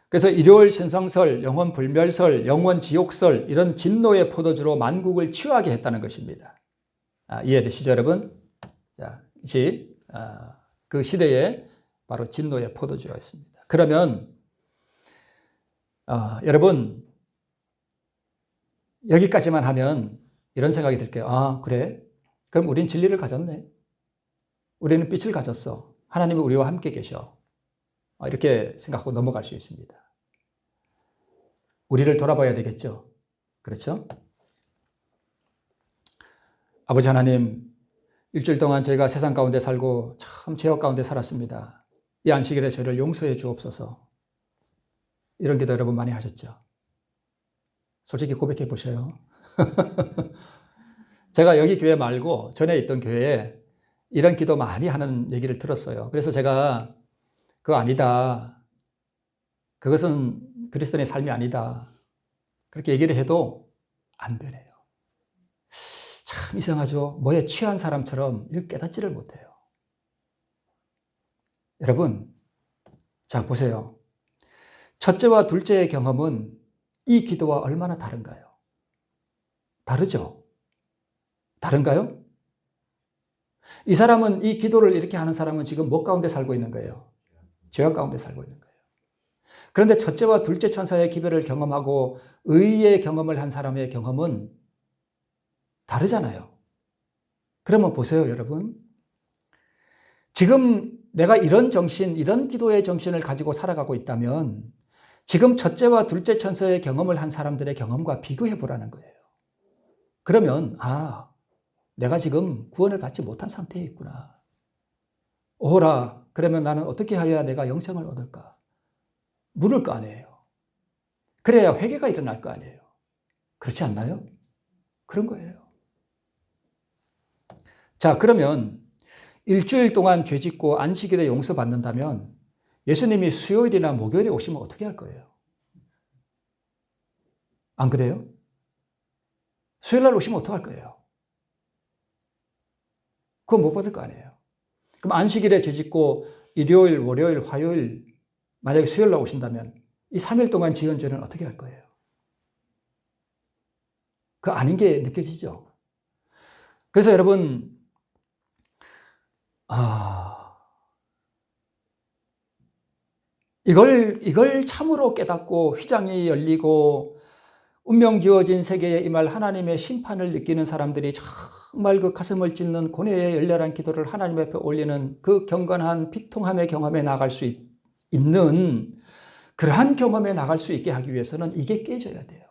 [SPEAKER 1] 그래서 일요일 신성설, 영원 불멸설, 영원 지옥설 이런 진노의 포도주로 만국을 치유하게 했다는 것입니다. 이해되시죠, 여러분? 자, 그 시대에 바로 진노의 포도주였습니다. 그러면 여러분 여기까지만 하면 이런 생각이 들게요. 그래? 그럼 우린 진리를 가졌네. 우리는 빛을 가졌어. 하나님이 우리와 함께 계셔. 이렇게 생각하고 넘어갈 수 있습니다. 우리를 돌아봐야 되겠죠. 그렇죠? 아버지 하나님, 일주일 동안 저희가 세상 가운데 살고 참 죄악 가운데 살았습니다. 이 안식일에 저를 용서해 주옵소서. 이런 기도 여러분 많이 하셨죠? 솔직히 고백해 보셔요. 제가 여기 교회 말고 전에 있던 교회에 이런 기도 많이 하는 얘기를 들었어요. 그래서 제가 그거 아니다. 그것은 그리스도인의 삶이 아니다. 그렇게 얘기를 해도 안 변해요. 참 이상하죠. 뭐에 취한 사람처럼 이렇게 깨닫지를 못해요. 여러분, 자 보세요. 첫째와 둘째의 경험은 이 기도와 얼마나 다른가요? 다르죠? 다른가요? 이 사람은 이 기도를 이렇게 하는 사람은 지금 뭐 가운데 살고 있는 거예요? 죄악 가운데 살고 있는 거예요. 그런데 첫째와 둘째 천사의 기별을 경험하고 의의 경험을 한 사람의 경험은 다르잖아요. 그러면 보세요, 여러분. 지금 내가 이런 정신, 이런 기도의 정신을 가지고 살아가고 있다면 지금 첫째와 둘째 천사의 경험을 한 사람들의 경험과 비교해 보라는 거예요. 그러면 내가 지금 구원을 받지 못한 상태에 있구나. 오호라, 그러면 나는 어떻게 해야 내가 영생을 얻을까? 물을 거 아니에요. 그래야 회개가 일어날 거 아니에요. 그렇지 않나요? 그런 거예요. 자, 그러면 일주일 동안 죄 짓고 안식일에 용서받는다면 예수님이 수요일이나 목요일에 오시면 어떻게 할 거예요? 안 그래요? 수요일 날 오시면 어떡할 거예요? 그거 못 받을 거 아니에요. 그럼 안식일에 죄 짓고 일요일, 월요일, 화요일 만약에 수요일 날 오신다면 이 3일 동안 지은 죄는 어떻게 할 거예요? 그 아닌 게 느껴지죠? 그래서 여러분, 이걸 참으로 깨닫고 휘장이 열리고 운명 주어진 세계에 임할 하나님의 심판을 느끼는 사람들이 정말 그 가슴을 찢는 고뇌의 열렬한 기도를 하나님 앞에 올리는 그 경건한 비통함의 경험에 나갈 수 있는 그러한 경험에 나갈 수 있게 하기 위해서는 이게 깨져야 돼요.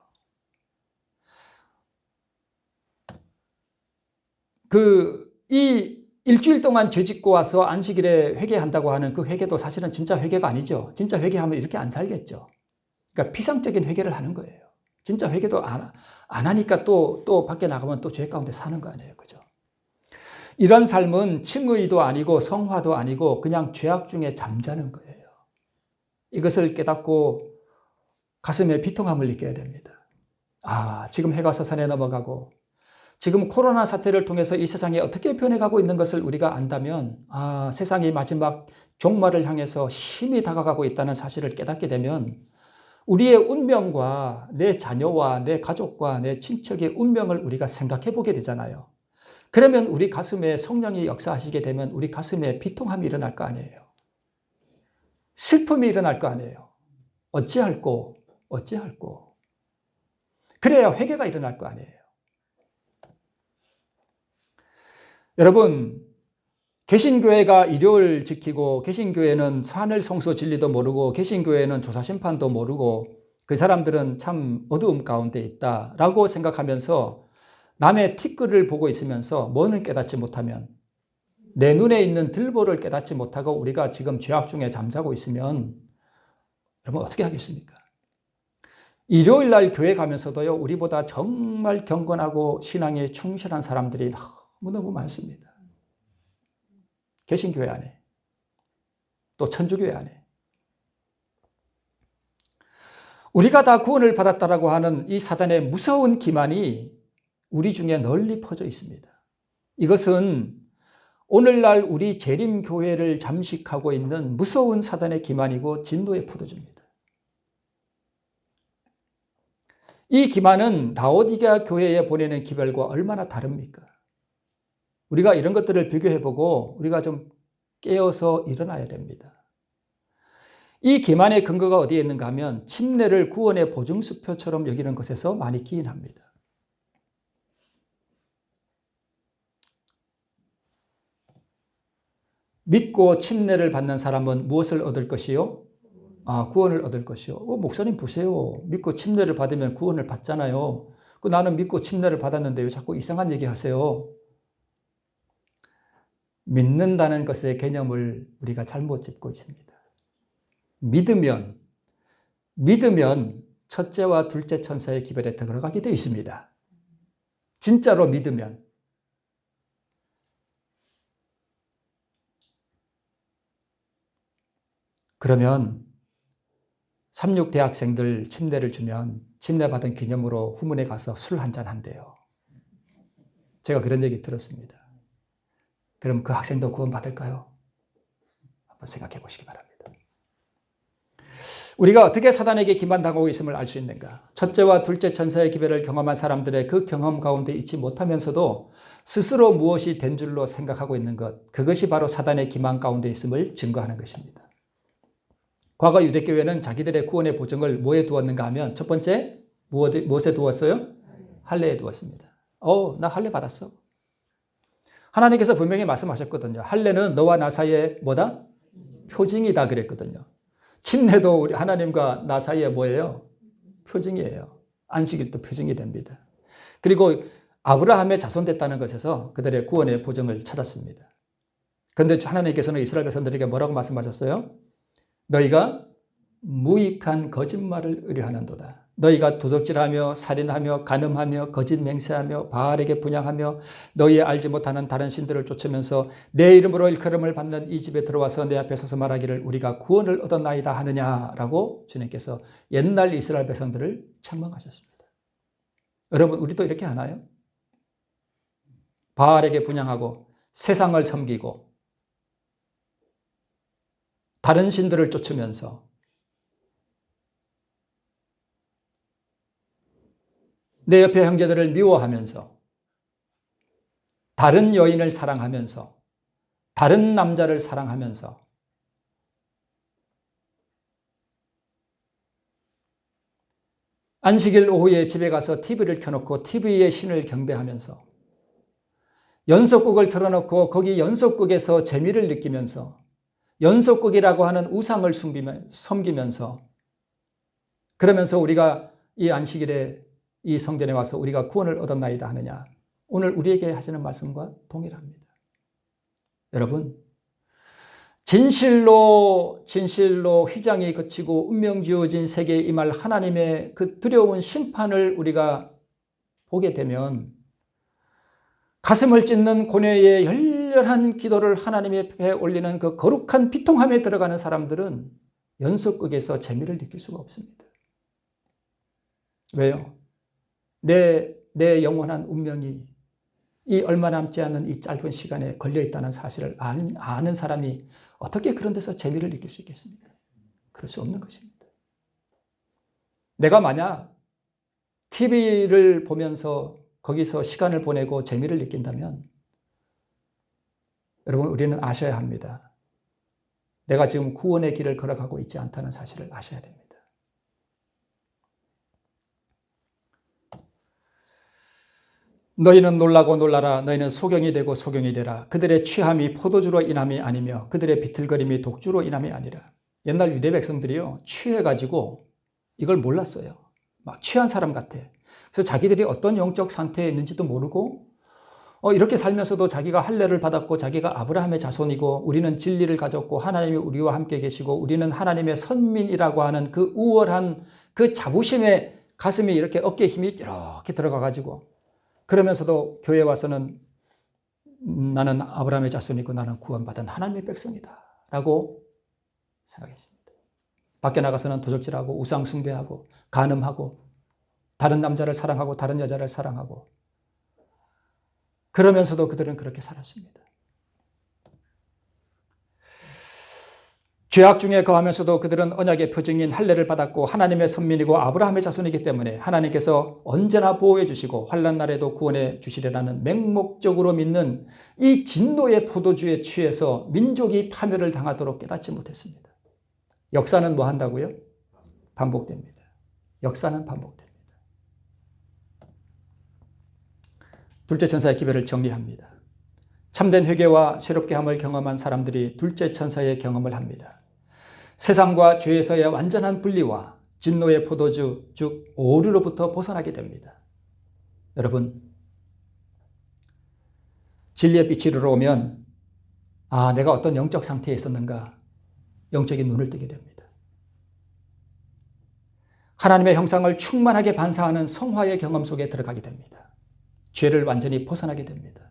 [SPEAKER 1] 이 일주일 동안 죄 짓고 와서 안식일에 회개한다고 하는 그 회개도 사실은 진짜 회개가 아니죠. 진짜 회개하면 이렇게 안 살겠죠. 그러니까 피상적인 회개를 하는 거예요. 진짜 회개도 안 하니까 또 밖에 나가면 또 죄 가운데 사는 거 아니에요. 그죠? 이런 삶은 칭의도 아니고 성화도 아니고 그냥 죄악 중에 잠자는 거예요. 이것을 깨닫고 가슴에 비통함을 느껴야 됩니다. 지금 해가 서산에 넘어가고 지금 코로나 사태를 통해서 이 세상이 어떻게 변해가고 있는 것을 우리가 안다면 세상이 마지막 종말을 향해서 심히 다가가고 있다는 사실을 깨닫게 되면 우리의 운명과 내 자녀와 내 가족과 내 친척의 운명을 우리가 생각해 보게 되잖아요. 그러면 우리 가슴에 성령이 역사하시게 되면 우리 가슴에 비통함이 일어날 거 아니에요. 슬픔이 일어날 거 아니에요. 어찌할꼬. 그래야 회개가 일어날 거 아니에요. 여러분, 개신교회가 일요일 지키고 개신교회는 하늘 성소 진리도 모르고 개신교회는 조사심판도 모르고 그 사람들은 참 어두움 가운데 있다라고 생각하면서 남의 티끌을 보고 있으면서 뭐를 깨닫지 못하면 내 눈에 있는 들보를 깨닫지 못하고 우리가 지금 죄악 중에 잠자고 있으면 여러분 어떻게 하겠습니까? 일요일 날 교회 가면서도요, 우리보다 정말 경건하고 신앙에 충실한 사람들이 너무너무 많습니다. 개신교회 안에, 또 천주교회 안에. 우리가 다 구원을 받았다라고 하는 이 사단의 무서운 기만이 우리 중에 널리 퍼져 있습니다. 이것은 오늘날 우리 재림교회를 잠식하고 있는 무서운 사단의 기만이고 진노의 포도주입니다. 이 기만은 라오디게아 교회에 보내는 기별과 얼마나 다릅니까? 우리가 이런 것들을 비교해보고 우리가 좀 깨어서 일어나야 됩니다. 이 기만의 근거가 어디에 있는가 하면 침례를 구원의 보증수표처럼 여기는 것에서 많이 기인합니다. 믿고 침례를 받는 사람은 무엇을 얻을 것이요? 구원을 얻을 것이요. 목사님 보세요. 믿고 침례를 받으면 구원을 받잖아요. 나는 믿고 침례를 받았는데 왜 자꾸 이상한 얘기 하세요? 믿는다는 것의 개념을 우리가 잘못 짚고 있습니다. 믿으면 첫째와 둘째 천사의 기별에 들어가게 되어 있습니다. 진짜로 믿으면. 그러면 36 대학생들 침례를 주면 침례 받은 기념으로 후문에 가서 술 한잔 한대요. 제가 그런 얘기 들었습니다. 그럼 그 학생도 구원 받을까요? 한번 생각해 보시기 바랍니다. 우리가 어떻게 사단에게 기만당하고 있음을 알 수 있는가? 첫째와 둘째 천사의 기별을 경험한 사람들의 그 경험 가운데 있지 못하면서도 스스로 무엇이 된 줄로 생각하고 있는 것, 그것이 바로 사단의 기만 가운데 있음을 증거하는 것입니다. 과거 유대교회는 자기들의 구원의 보증을 뭐에 두었는가 하면 첫 번째, 무엇에 두었어요? 할례에 두었습니다. 나 할례 받았어. 하나님께서 분명히 말씀하셨거든요. 할례는 너와 나 사이에 뭐다? 표징이다 그랬거든요. 침례도 우리 하나님과 나 사이에 뭐예요? 표징이에요. 안식일도 표징이 됩니다. 그리고 아브라함의 자손 됐다는 것에서 그들의 구원의 보증을 찾았습니다. 그런데 하나님께서는 이스라엘 백성들에게 뭐라고 말씀하셨어요? 너희가 무익한 거짓말을 의뢰하는도다. 너희가 도적질하며 살인하며 간음하며 거짓 맹세하며 바알에게 분향하며 너희 알지 못하는 다른 신들을 쫓으면서 내 이름으로 일컬음을 받는 이 집에 들어와서 내 앞에 서서 말하기를 우리가 구원을 얻었나이다 하느냐라고 주님께서 옛날 이스라엘 백성들을 책망하셨습니다. 여러분, 우리도 이렇게 하나요? 바알에게 분향하고 세상을 섬기고 다른 신들을 쫓으면서 내 옆에 형제들을 미워하면서 다른 여인을 사랑하면서 다른 남자를 사랑하면서 안식일 오후에 집에 가서 TV를 켜놓고 TV의 신을 경배하면서 연속극을 틀어놓고 거기 연속극에서 재미를 느끼면서 연속극이라고 하는 우상을 섬기면서 그러면서 우리가 이 안식일에 이 성전에 와서 우리가 구원을 얻었나이다 하느냐. 오늘 우리에게 하시는 말씀과 동일합니다. 여러분, 진실로 휘장이 그치고 운명 지어진 세계에 임할 하나님의 그 두려운 심판을 우리가 보게 되면 가슴을 찢는 고뇌의 열렬한 기도를 하나님의 배에 올리는 그 거룩한 비통함에 들어가는 사람들은 연속극에서 재미를 느낄 수가 없습니다. 왜요? 내 영원한 운명이 이 얼마 남지 않은 이 짧은 시간에 걸려있다는 사실을 아는 사람이 어떻게 그런 데서 재미를 느낄 수 있겠습니까? 그럴 수 없는 것입니다. 내가 만약 TV를 보면서 거기서 시간을 보내고 재미를 느낀다면 여러분, 우리는 아셔야 합니다. 내가 지금 구원의 길을 걸어가고 있지 않다는 사실을 아셔야 됩니다. 너희는 놀라고 놀라라. 너희는 소경이 되고 소경이 되라. 그들의 취함이 포도주로 인함이 아니며 그들의 비틀거림이 독주로 인함이 아니라. 옛날 유대 백성들이요, 취해가지고 이걸 몰랐어요. 막 취한 사람 같아. 그래서 자기들이 어떤 영적 상태에 있는지도 모르고 이렇게 살면서도 자기가 할례를 받았고 자기가 아브라함의 자손이고 우리는 진리를 가졌고 하나님이 우리와 함께 계시고 우리는 하나님의 선민이라고 하는 그 우월한 그 자부심에 가슴이 이렇게 어깨에 힘이 이렇게 들어가가지고 그러면서도 교회에 와서는 나는 아브라함의 자손이고 나는 구원받은 하나님의 백성이다 라고 생각했습니다. 밖에 나가서는 도적질하고 우상 숭배하고 간음하고 다른 남자를 사랑하고 다른 여자를 사랑하고 그러면서도 그들은 그렇게 살았습니다. 죄악 중에 거하면서도 그들은 언약의 표징인 할례를 받았고 하나님의 선민이고 아브라함의 자손이기 때문에 하나님께서 언제나 보호해 주시고 환난 날에도 구원해 주시리라는 맹목적으로 믿는 이 진노의 포도주에 취해서 민족이 파멸을 당하도록 깨닫지 못했습니다. 역사는 뭐 한다고요? 반복됩니다. 역사는 반복됩니다. 둘째 천사의 기별을 정리합니다. 참된 회개와 새롭게 함을 경험한 사람들이 둘째 천사의 경험을 합니다. 세상과 죄에서의 완전한 분리와 진노의 포도주, 즉 오류로부터 벗어나게 됩니다. 여러분, 진리의 빛이 들어오면 내가 어떤 영적 상태에 있었는가 영적인 눈을 뜨게 됩니다. 하나님의 형상을 충만하게 반사하는 성화의 경험 속에 들어가게 됩니다. 죄를 완전히 벗어나게 됩니다.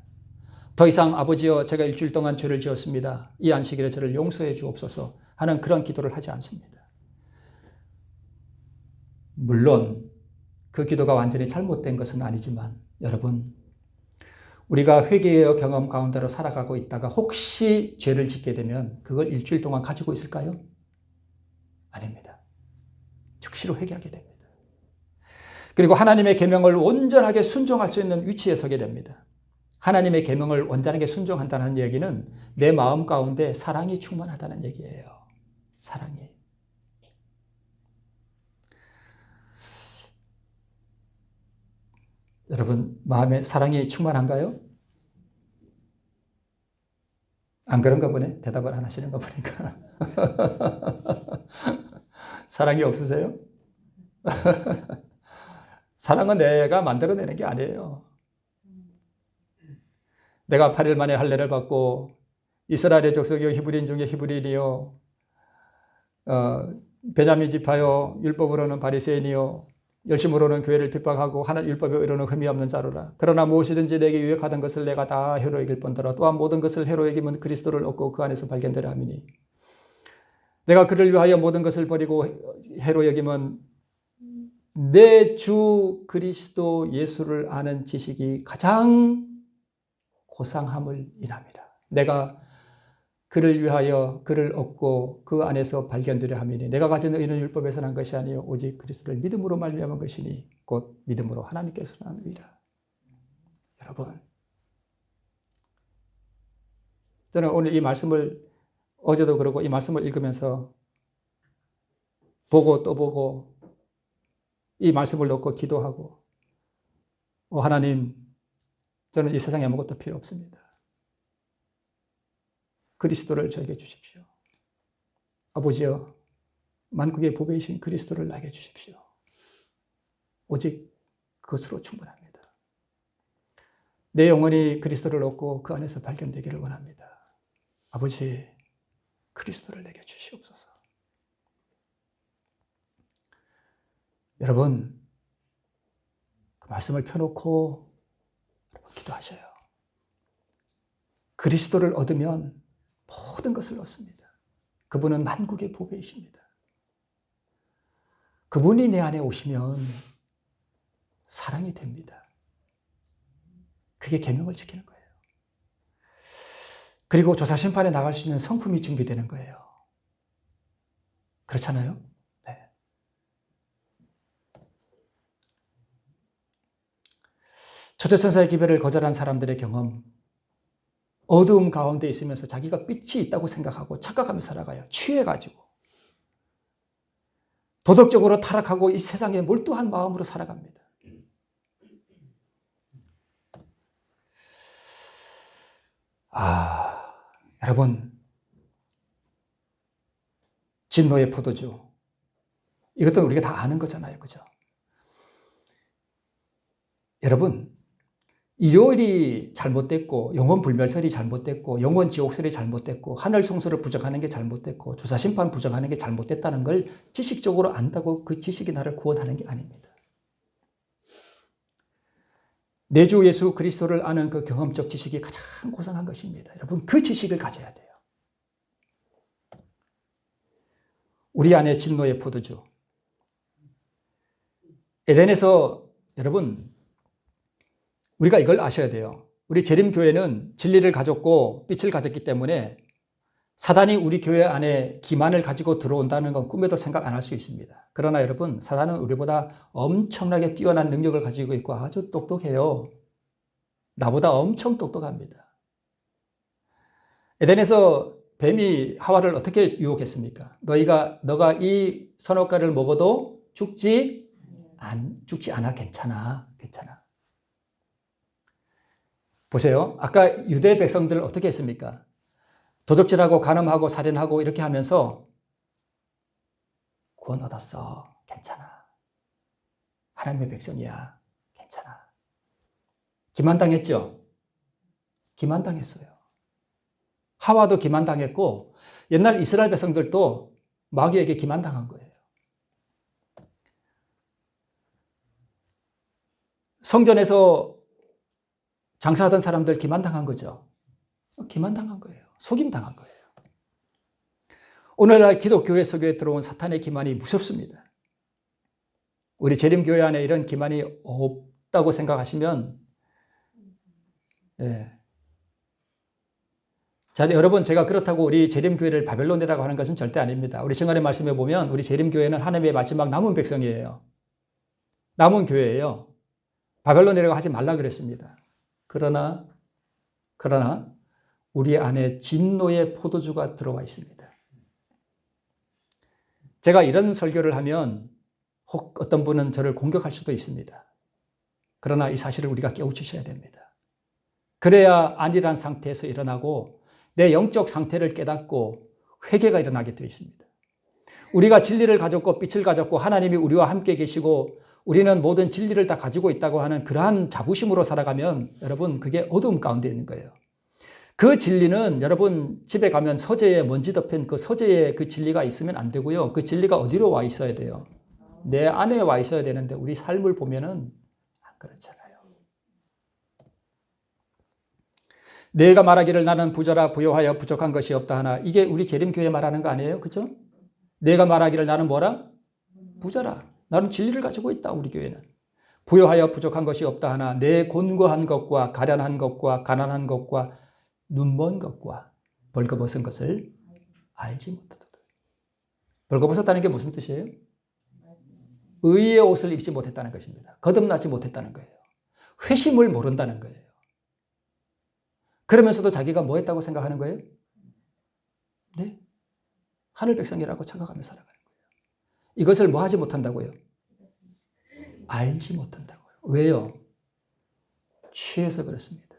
[SPEAKER 1] 더 이상 아버지여 제가 일주일 동안 죄를 지었습니다. 이 안식일에 저를 용서해 주옵소서 하는 그런 기도를 하지 않습니다. 물론 그 기도가 완전히 잘못된 것은 아니지만 여러분, 우리가 회개의 경험 가운데로 살아가고 있다가 혹시 죄를 짓게 되면 그걸 일주일 동안 가지고 있을까요? 아닙니다. 즉시로 회개하게 됩니다. 그리고 하나님의 계명을 온전하게 순종할 수 있는 위치에 서게 됩니다. 하나님의 계명을 온전하게 순종한다는 얘기는 내 마음 가운데 사랑이 충만하다는 얘기예요. 사랑이. 여러분, 마음에 사랑이 충만한가요? 안 그런가 보네. 대답을 안 하시는 거 보니까. 사랑이 없으세요? 사랑은 내가 만들어내는 게 아니에요. 내가 8일 만에 할례를 받고 이스라엘의 족속이요 히브리인 중에 히브리인이요 베냐민 지파요 율법으로는 바리새인이요 열심으로는 교회를 핍박하고 하나님 율법의 의로는 흠이 없는 자로라. 그러나 무엇이든지 내게 유익하던 것을 내가 다 해로 여길 뿐더러 또한 모든 것을 해로 여기면 그리스도를 얻고 그 안에서 발견되려 함이니 내가 그를 위하여 모든 것을 버리고 해로 여기면 내 주 그리스도 예수를 아는 지식이 가장 고상함을 인함이라. 내가 그를 위하여 그를 얻고 그 안에서 발견되려 함이니 내가 가진 의는 율법에서 난 것이 아니요 오직 그리스도를 믿음으로 말미암은 것이니 곧 믿음으로 하나님께서 난 의라. 여러분, 저는 오늘 이 말씀을 어제도 그러고 이 말씀을 읽으면서 보고 또 보고 이 말씀을 놓고 기도하고 하나님, 저는 이 세상에 아무것도 필요 없습니다. 그리스도를 저에게 주십시오. 아버지여, 만국의 보배이신 그리스도를 나에게 주십시오. 오직 그것으로 충분합니다. 내 영혼이 그리스도를 얻고 그 안에서 발견되기를 원합니다. 아버지, 그리스도를 내게 주시옵소서. 여러분, 그 말씀을 펴놓고 기도하셔요. 그리스도를 얻으면 모든 것을 얻습니다. 그분은 만국의 보배이십니다. 그분이 내 안에 오시면 사랑이 됩니다. 그게 계명을 지키는 거예요. 그리고 조사심판에 나갈 수 있는 성품이 준비되는 거예요. 그렇잖아요? 네. 초대천사의 기별을 거절한 사람들의 경험, 어두움 가운데 있으면서 자기가 빛이 있다고 생각하고 착각하며 살아가요. 취해가지고. 도덕적으로 타락하고 이 세상에 몰두한 마음으로 살아갑니다. 여러분, 진노의 포도주. 이것도 우리가 다 아는 거잖아요. 그죠? 여러분, 일요일이 잘못됐고 영원 불멸설이 잘못됐고 영원 지옥설이 잘못됐고 하늘 성소를 부정하는 게 잘못됐고 조사심판 부정하는 게 잘못됐다는 걸 지식적으로 안다고 그 지식이 나를 구원하는 게 아닙니다. 내 주 예수 그리스도를 아는 그 경험적 지식이 가장 고상한 것입니다. 여러분, 그 지식을 가져야 돼요. 우리 안에 진노의 포도주. 에덴에서 여러분, 우리가 이걸 아셔야 돼요. 우리 재림교회는 진리를 가졌고 빛을 가졌기 때문에 사단이 우리 교회 안에 기만을 가지고 들어온다는 건 꿈에도 생각 안 할 수 있습니다. 그러나 여러분, 사단은 우리보다 엄청나게 뛰어난 능력을 가지고 있고 아주 똑똑해요. 나보다 엄청 똑똑합니다. 에덴에서 뱀이 하와를 어떻게 유혹했습니까? 너가 이 선악과를 먹어도 죽지 않아. 괜찮아. 보세요. 아까 유대 백성들을 어떻게 했습니까? 도적질하고 간음하고 살인하고 이렇게 하면서 구원 얻었어. 괜찮아. 하나님의 백성이야. 괜찮아. 기만당했죠? 기만당했어요. 하와도 기만당했고 옛날 이스라엘 백성들도 마귀에게 기만당한 거예요. 성전에서 장사하던 사람들 기만당한 거죠. 기만당한 거예요. 속임당한 거예요. 오늘날 기독교회 속에 들어온 사탄의 기만이 무섭습니다. 우리 재림교회 안에 이런 기만이 없다고 생각하시면 자, 여러분, 제가 그렇다고 우리 재림교회를 바벨론이라고 하는 것은 절대 아닙니다. 우리 정언의 말씀에 보면 우리 재림교회는 하나님의 마지막 남은 백성이에요. 남은 교회예요. 바벨론이라고 하지 말라 그랬습니다. 그러나 우리 안에 진노의 포도주가 들어와 있습니다. 제가 이런 설교를 하면 혹 어떤 분은 저를 공격할 수도 있습니다. 그러나 이 사실을 우리가 깨우치셔야 됩니다. 그래야 안일한 상태에서 일어나고 내 영적 상태를 깨닫고 회개가 일어나게 되어 있습니다. 우리가 진리를 가졌고 빛을 가졌고 하나님이 우리와 함께 계시고 우리는 모든 진리를 다 가지고 있다고 하는 그러한 자부심으로 살아가면 여러분, 그게 어두움 가운데 있는 거예요. 그 진리는 여러분 집에 가면 서재에 먼지 덮인 그 서재에 그 진리가 있으면 안 되고요. 그 진리가 어디로 와 있어야 돼요? 내 안에 와 있어야 되는데 우리 삶을 보면은 안 그렇잖아요. 내가 말하기를 나는 부자라 부요하여 부족한 것이 없다 하나, 이게 우리 재림교회 말하는 거 아니에요? 그죠? 내가 말하기를 나는 뭐라? 부자라. 나는 진리를 가지고 있다. 우리 교회는. 부요하여 부족한 것이 없다 하나 내 곤고한 것과 가련한 것과 가난한 것과 눈먼 것과 벌거벗은 것을 알지 못하다. 벌거벗었다는 게 무슨 뜻이에요? 의의 옷을 입지 못했다는 것입니다. 거듭나지 못했다는 거예요. 회심을 모른다는 거예요. 그러면서도 자기가 뭐 했다고 생각하는 거예요? 네? 하늘 백성이라고 착각하며 살아가는 거예요. 이것을 뭐 하지 못한다고요? 알지 못한다고요. 왜요? 취해서 그렇습니다.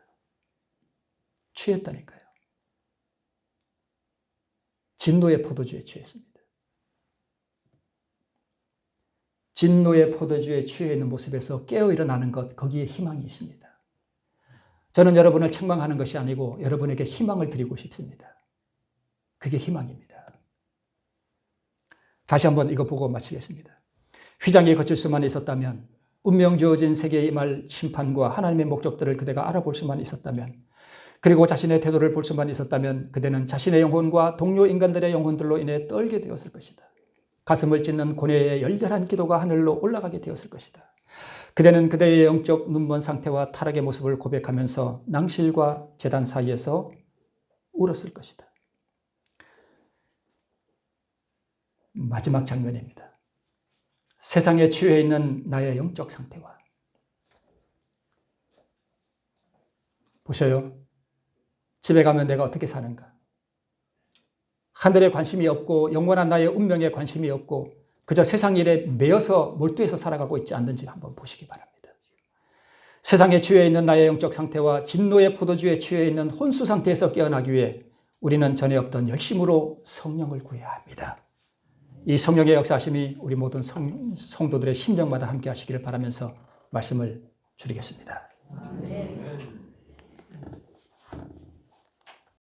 [SPEAKER 1] 취했다니까요. 진노의 포도주에 취했습니다. 진노의 포도주에 취해 있는 모습에서 깨어 일어나는 것, 거기에 희망이 있습니다. 저는 여러분을 책망하는 것이 아니고 여러분에게 희망을 드리고 싶습니다. 그게 희망입니다. 다시 한번 이거 보고 마치겠습니다. 휘장이 거칠 수만 있었다면, 운명 주어진 세계에 임할 심판과 하나님의 목적들을 그대가 알아볼 수만 있었다면, 그리고 자신의 태도를 볼 수만 있었다면 그대는 자신의 영혼과 동료 인간들의 영혼들로 인해 떨게 되었을 것이다. 가슴을 찢는 고뇌의 열렬한 기도가 하늘로 올라가게 되었을 것이다. 그대는 그대의 영적 눈먼 상태와 타락의 모습을 고백하면서 낭실과 제단 사이에서 울었을 것이다. 마지막 장면입니다. 세상에 취해 있는 나의 영적 상태와, 보셔요. 집에 가면 내가 어떻게 사는가? 하늘에 관심이 없고 영원한 나의 운명에 관심이 없고 그저 세상 일에 매여서 몰두해서 살아가고 있지 않는지 한번 보시기 바랍니다. 세상에 취해 있는 나의 영적 상태와 진노의 포도주에 취해 있는 혼수 상태에서 깨어나기 위해 우리는 전에 없던 열심으로 성령을 구해야 합니다. 이 성령의 역사하심이 우리 모든 성도들의 심령마다 함께 하시기를 바라면서 말씀을 줄이겠습니다.
[SPEAKER 3] 아멘.